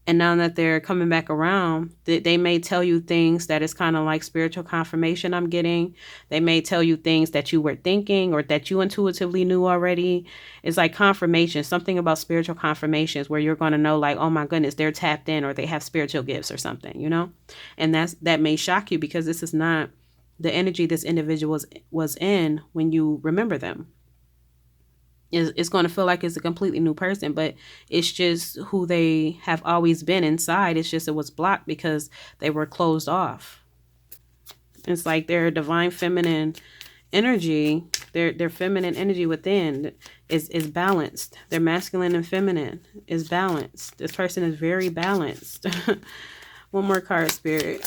And now that they're coming back around, they may tell you things that is kind of like spiritual confirmation I'm getting. They may tell you things that you were thinking or that you intuitively knew already. It's like confirmation, something about spiritual confirmations where you're going to know, like, oh my goodness, they're tapped in or they have spiritual gifts or something, And that may shock you, because this is not the energy this individual was in when you remember them. It's going to feel like it's a completely new person, but it's just who they have always been inside. It's just it was blocked because they were closed off. It's like their divine feminine energy, their feminine energy within is balanced. Their masculine and feminine is balanced. This person is very balanced. One more card, Spirit.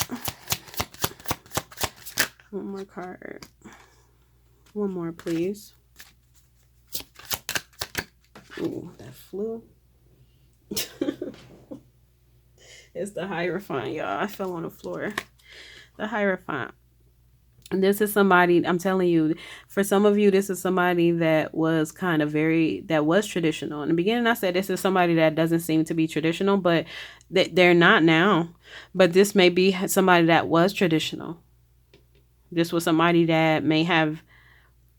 One more card. One more, please. Ooh, that flew. It's the Hierophant, y'all. I fell on the floor. The Hierophant. And this is somebody, I'm telling you, for some of you, this is somebody that was kind of that was traditional. In the beginning, I said this is somebody that doesn't seem to be traditional, but they're not now. But this may be somebody that was traditional. This was somebody that may have,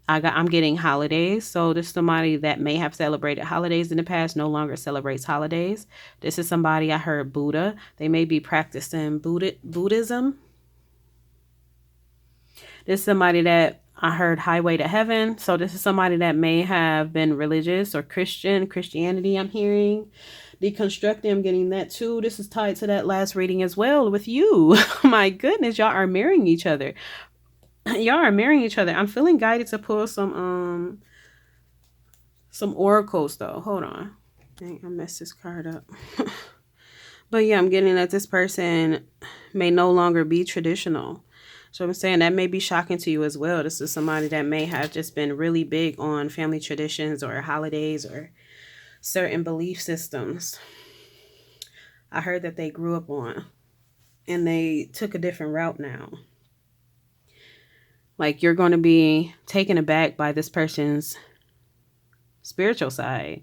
I'm getting holidays. So this is somebody that may have celebrated holidays in the past, no longer celebrates holidays. This is somebody, I heard Buddha. They may be practicing Buddhism. This is somebody that I heard Highway to Heaven. So this is somebody that may have been religious or Christianity, I'm hearing. Deconstructing, I'm getting that too. This is tied to that last reading as well with you. My goodness, y'all are marrying each other. Y'all are marrying each other. I'm feeling guided to pull some oracles though. Hold on. Dang, I messed this card up. But yeah, I'm getting that this person may no longer be traditional. So I'm saying that may be shocking to you as well. This is somebody that may have just been really big on family traditions or holidays or certain belief systems. I heard that they grew up on and they took a different route now. Like you're going to be taken aback by this person's spiritual side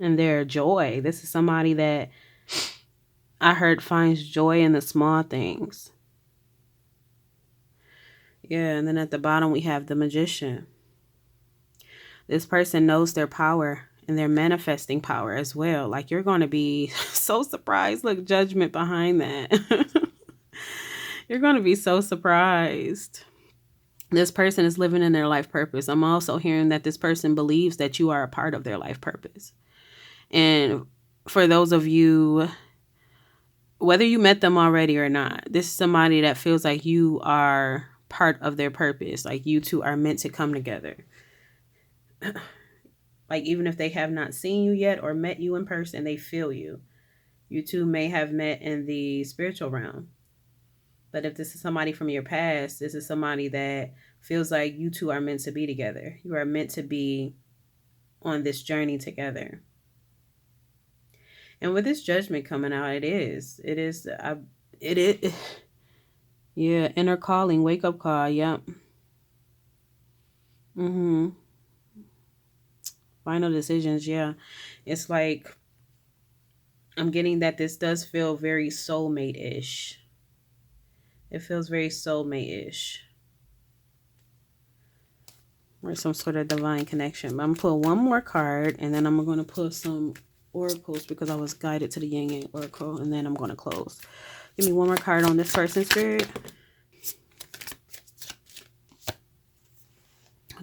and their joy. This is somebody that I heard finds joy in the small things. Yeah, and then at the bottom we have the Magician. This person knows their power and they're manifesting power as well. Like you're going to be so surprised. Look, judgment behind that. You're going to be so surprised. This person is living in their life purpose. I'm also hearing that this person believes that you are a part of their life purpose. And for those of you, whether you met them already or not, this is somebody that feels like you are part of their purpose. Like you two are meant to come together. Like even if they have not seen you yet or met you in person, they feel you. You two may have met in the spiritual realm. But if this is somebody from your past, this is somebody that feels like you two are meant to be together. You are meant to be on this journey together. And with this judgment coming out, it is. Yeah, inner calling, wake up call. Yep. Final decisions. Yeah. It's like, I'm getting that this does feel very soulmate-ish. It feels very soulmate-ish. Or some sort of divine connection. But I'm going to pull one more card, and then I'm going to pull some oracles because I was guided to the Yin Yang Oracle, and then I'm going to close. Give me one more card on this person, Spirit.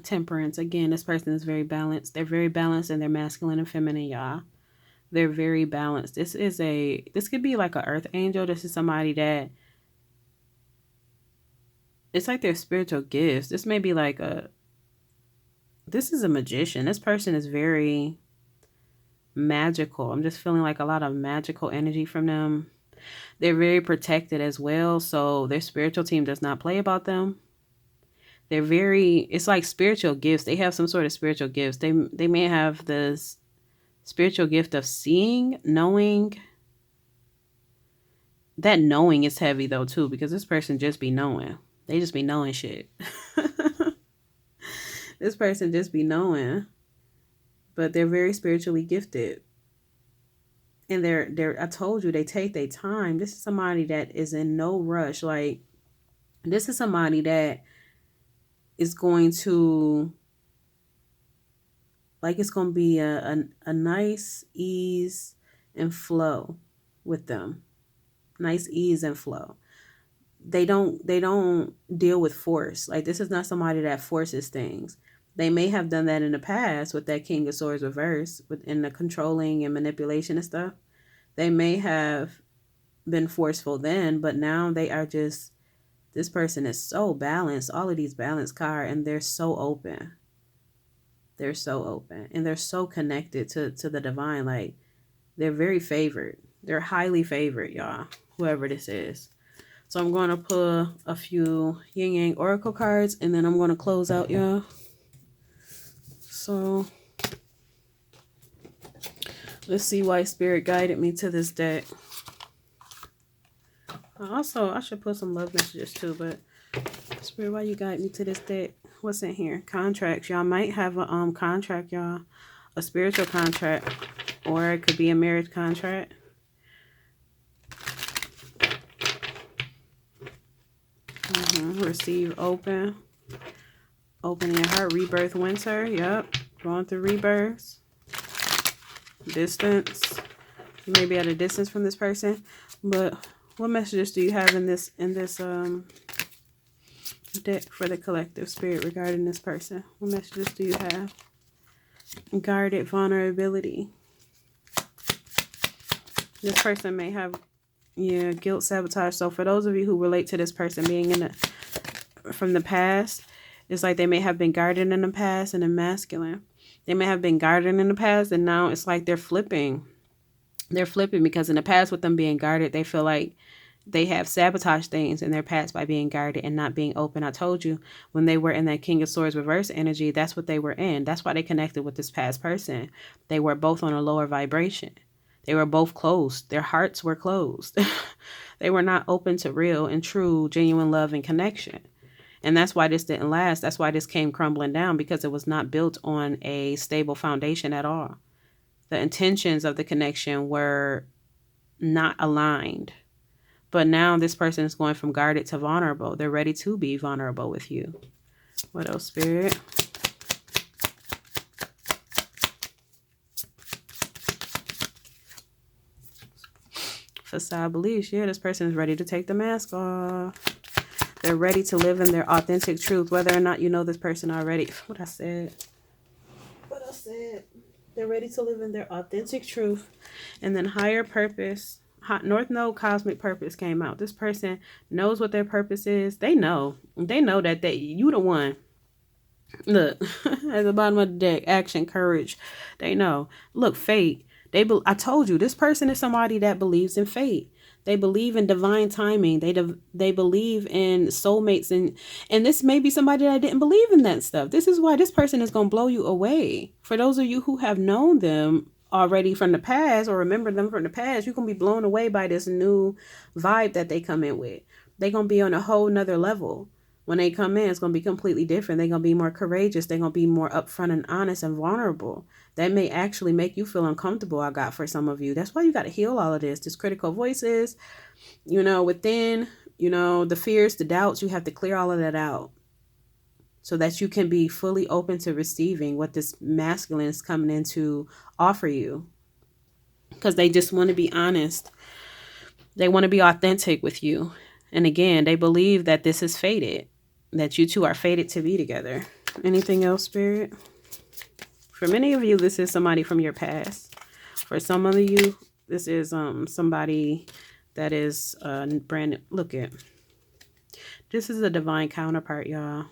Temperance. Again, this person is very balanced. They're very balanced in their masculine and feminine, y'all. They're very balanced. This could be like an earth angel. This is somebody that, it's like their spiritual gifts. This may be like this is a magician. This person is very magical. I'm just feeling like a lot of magical energy from them. They're very protected as well. So their spiritual team does not play about them. It's like spiritual gifts. They have some sort of spiritual gifts. They may have this spiritual gift of seeing, knowing. That knowing is heavy though too, because this person just be knowing. They just be knowing shit. This person just be knowing. But they're very spiritually gifted. And they're I told you, they take their time. This is somebody that is in no rush. Like this is somebody that is going to, like, it's going to be a nice ease and flow with them. Nice ease and flow. They don't deal with force. Like this is not somebody that forces things. They may have done that in the past with that King of Swords reverse, in the controlling and manipulation and stuff. They may have been forceful then, but now they are just, this person is so balanced, all of these balanced cards, and they're so open. They're so open. And they're so connected to the divine. Like, they're very favored. They're highly favored, y'all. Whoever this is. So I'm going to pull a few Yin Yang Oracle cards, and then I'm going to close out, y'all. So let's see why Spirit guided me to this deck. Also, I should put some love messages too, but Spirit, why you guide me to this deck? What's in here? Contracts. Y'all might have a contract, y'all. A spiritual contract. Or it could be a marriage contract. Receive, open. Open your heart. Rebirth, winter. Yep. Going through rebirths. Distance. You may be at a distance from this person. But what messages do you have in this deck for the collective, Spirit, regarding this person? What messages do you have? Guarded vulnerability. This person may have, guilt, sabotage. So for those of you who relate to this person being from the past, it's like they may have been guarded in the past and in masculine. They may have been guarded in the past, and now it's like they're flipping. They're flipping because in the past, with them being guarded, they feel like they have sabotaged things in their past by being guarded and not being open. I told you, when they were in that King of Swords reverse energy, that's what they were in. That's why they connected with this past person. They were both on a lower vibration. They were both closed. Their hearts were closed. They were not open to real and true, genuine love and connection. And that's why this didn't last. That's why this came crumbling down, because it was not built on a stable foundation at all. The intentions of the connection were not aligned. But now this person is going from guarded to vulnerable. They're ready to be vulnerable with you. What else, Spirit? Facade beliefs. Yeah, this person is ready to take the mask off. They're ready to live in their authentic truth, whether or not you know this person already. What I said. They're ready to live in their authentic truth. And then higher purpose. North Node cosmic purpose came out. This person knows what their purpose is. They know that you the one. Look at the bottom of the deck, action, courage. They know. Look, fate. I told you, this person is somebody that believes in fate. They believe in divine timing. They believe in soulmates, and this may be somebody that didn't believe in that stuff. This is why this person is going to blow you away. For those of you who have known them already from the past or remember them from the past, you're going to be blown away by this new vibe that they come in with. They're going to be on a whole nother level. When they come in, it's going to be completely different. They're going to be more courageous. They're going to be more upfront and honest and vulnerable. That may actually make you feel uncomfortable, I got for some of you. That's why you got to heal all of this. This critical voices, within, the fears, the doubts, you have to clear all of that out so that you can be fully open to receiving what this masculine is coming in to offer you. Because they just want to be honest. They want to be authentic with you. And again, they believe that this is fated, that you two are fated to be together. Anything else, Spirit? For many of you, this is somebody from your past. For some of you, this is somebody that is brand new. Look at. This is a divine counterpart, y'all.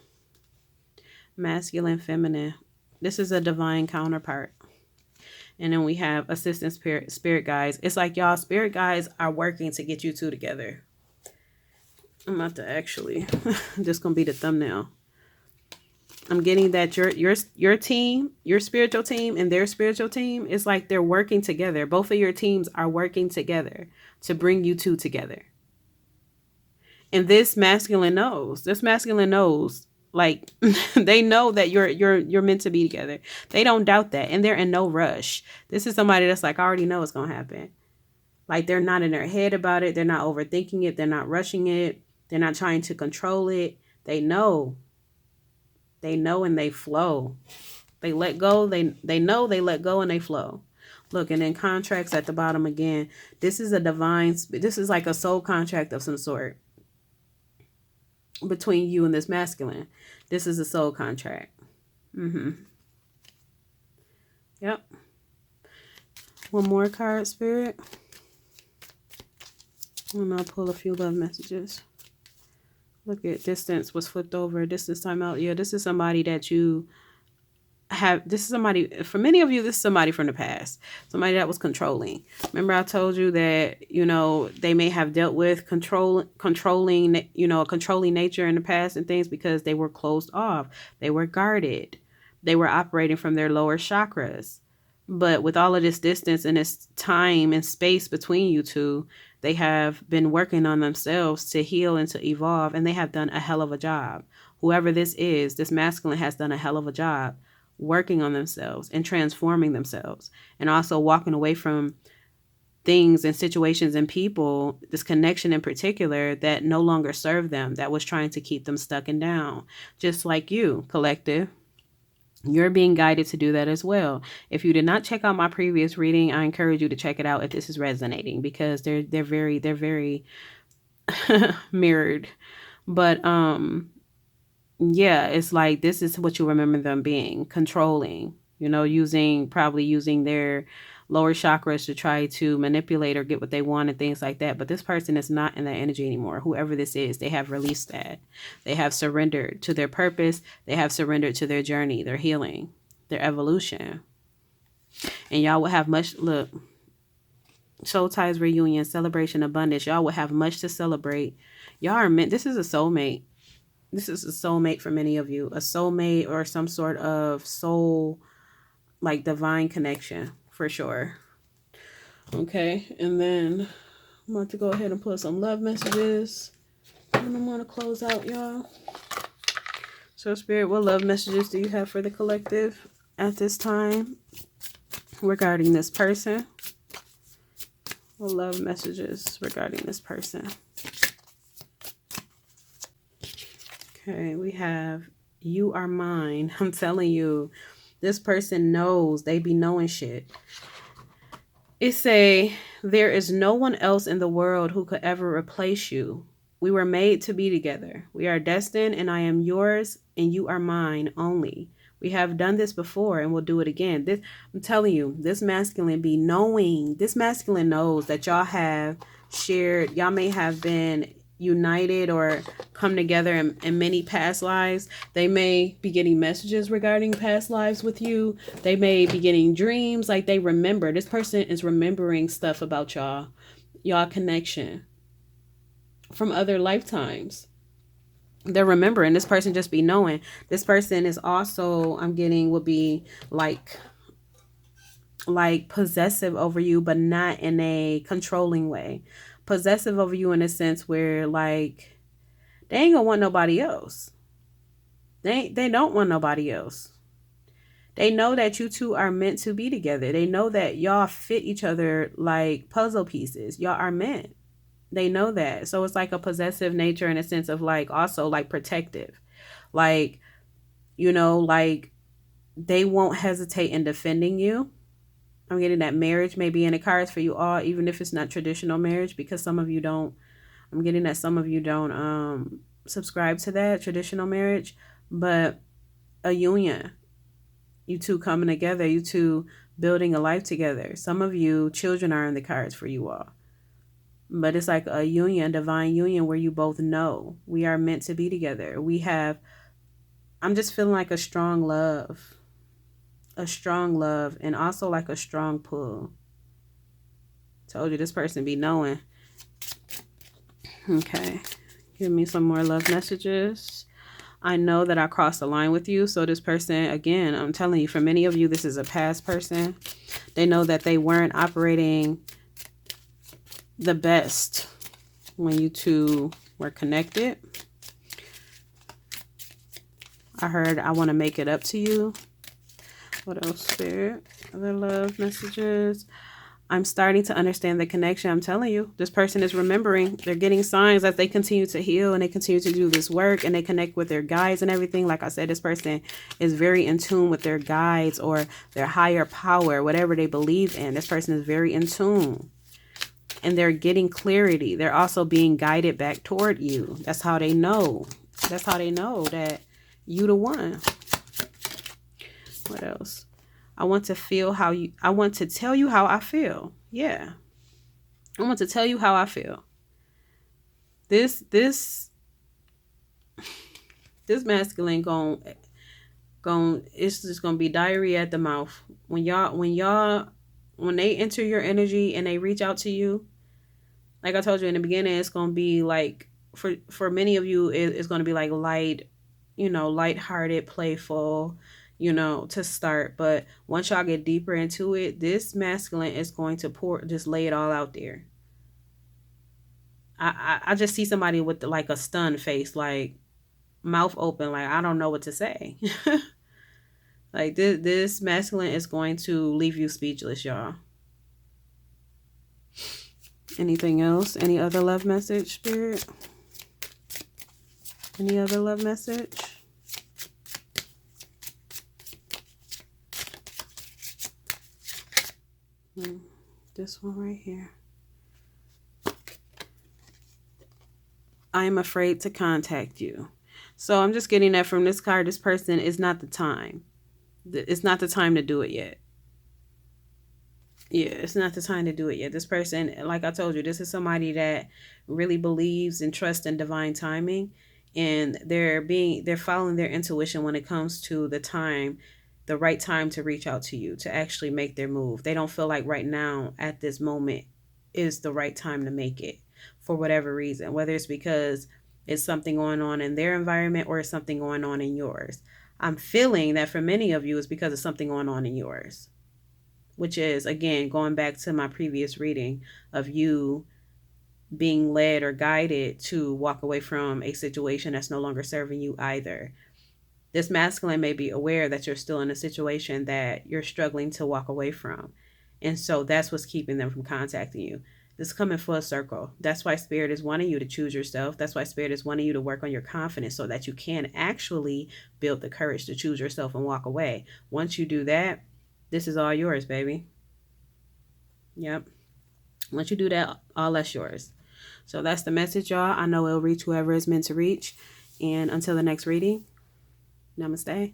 Masculine, feminine. This is a divine counterpart. And then we have assistant spirit guides. It's like y'all spirit guides are working to get you two together. I'm about to actually, this gonna be the thumbnail. I'm getting that your team, your spiritual team and their spiritual team, is like they're working together. Both of your teams are working together to bring you two together. And this masculine knows. Like they know that you're meant to be together. They don't doubt that, and they're in no rush. This is somebody that's like, I already know it's gonna happen. Like they're not in their head about it. They're not overthinking it. They're not rushing it. They're not trying to control it. They know. They know and they flow. They let go. They know, they let go, and they flow. Look, and then contracts at the bottom again. This is this is like a soul contract of some sort between you and this masculine. This is a soul contract. Yep. One more card, Spirit. And I'll pull a few love messages. Look at distance was flipped over. Distance time out. Yeah, this is somebody that you have. This is somebody, for many of you, this is somebody from the past. Somebody that was controlling. Remember I told you that, they may have dealt with controlling, a controlling nature in the past and things because they were closed off. They were guarded. They were operating from their lower chakras. But with all of this distance and this time and space between you two, they have been working on themselves to heal and to evolve, and they have done a hell of a job. Whoever this is, this masculine has done a hell of a job working on themselves and transforming themselves, and also walking away from things and situations and people, this connection in particular, that no longer serve them, that was trying to keep them stuck and down. Just like you, collective, you're being guided to do that as well. If you did not check out my previous reading, I encourage you to check it out if this is resonating, because they're very mirrored. But yeah, it's like this is what you remember them being: controlling, probably using their lower chakras to try to manipulate or get what they want and things like that. But this person is not in that energy anymore. Whoever this is, they have released that. They have surrendered to their purpose. They have surrendered to their journey, their healing, their evolution. And y'all will have much, look, soul ties reunion, celebration, abundance. Y'all will have much to celebrate. Y'all are meant, this is a soulmate. This is a soulmate for many of you. A soulmate or some sort of soul, like divine connection, for sure. Okay, and then I'm about to go ahead and put some love messages. And I'm going to close out, y'all. So, Spirit, what love messages do you have for the collective at this time regarding this person? What love messages regarding this person? Okay, we have, you are mine. I'm telling you, this person knows. They be knowing shit. It say, there is no one else in the world who could ever replace you. We were made to be together. We are destined, and I am yours and you are mine only. We have done this before and we'll do it again. This, I'm telling you, this masculine be knowing. This masculine knows that y'all have shared, y'all may have been united or come together in many past lives. They may be getting messages regarding past lives with you. They may be getting dreams, like they remember. This person is remembering stuff about y'all connection from other lifetimes. They're remembering. This person just be knowing. This person is also, I'm getting, would be like possessive over you, but not in a controlling way. Possessive over you in a sense where, like, they ain't gonna want nobody else. They don't want nobody else. They know that you two are meant to be together. They know that y'all fit each other like puzzle pieces. Y'all are meant. They know that. So it's like a possessive nature in a sense of, like, also like protective. Like, like they won't hesitate in defending you. I'm getting that marriage may be in the cards for you all, even if it's not traditional marriage, because some of you don't. I'm getting that some of you don't subscribe to that traditional marriage, but a union, you two coming together, you two building a life together. Some of you, children are in the cards for you all, but it's like a union, divine union, where you both know we are meant to be together. We have, I'm just feeling like a strong love, and also like a strong pull. Told you this person be knowing. Okay, give me some more love messages. I know that I crossed the line with you. So this person, again, I'm telling you, for many of you, this is a past person. They know that they weren't operating the best when you two were connected. I heard, I want to make it up to you. What else, Spirit? Other love messages. I'm starting to understand the connection. I'm telling you, this person is remembering. They're getting signs as they continue to heal and they continue to do this work and they connect with their guides and everything. Like I said, this person is very in tune with their guides or their higher power, whatever they believe in. This person is very in tune and they're getting clarity. They're also being guided back toward you. That's how they know. That's how they know that you the one. What else? I want to tell you how I feel. Yeah. I want to tell you how I feel. This masculine it's just gonna be diarrhea at the mouth. When they enter your energy and they reach out to you, like I told you in the beginning, it's gonna be like, for many of you, it's gonna be like light, lighthearted, playful, to start. But once y'all get deeper into it, this masculine is going to just lay it all out there. I just see somebody with like a stunned face, like mouth open, like I don't know what to say. Like this masculine is going to leave you speechless, y'all. Anything else? Any other love message, Spirit? Any other love message? This one right here. I am afraid to contact you. So I'm just getting that from this card. This person is not the time. It's not the time to do it yet. Yeah, it's not the time to do it yet. This person, like I told you, this is somebody that really believes and trusts in divine timing, and they're following their intuition when it comes to the right time to reach out to you, to actually make their move. They don't feel like right now at this moment is the right time to make it for whatever reason, whether it's because it's something going on in their environment or it's something going on in yours. I'm feeling that for many of you it's because of something going on in yours, which is, again, going back to my previous reading of you being led or guided to walk away from a situation that's no longer serving you either. This masculine may be aware that you're still in a situation that you're struggling to walk away from. And so that's what's keeping them from contacting you. This is coming full circle. That's why Spirit is wanting you to choose yourself. That's why Spirit is wanting you to work on your confidence so that you can actually build the courage to choose yourself and walk away. Once you do that, this is all yours, baby. Yep. Once you do that, all that's yours. So that's the message, y'all. I know it'll reach whoever it's meant to reach. And until the next reading, namaste.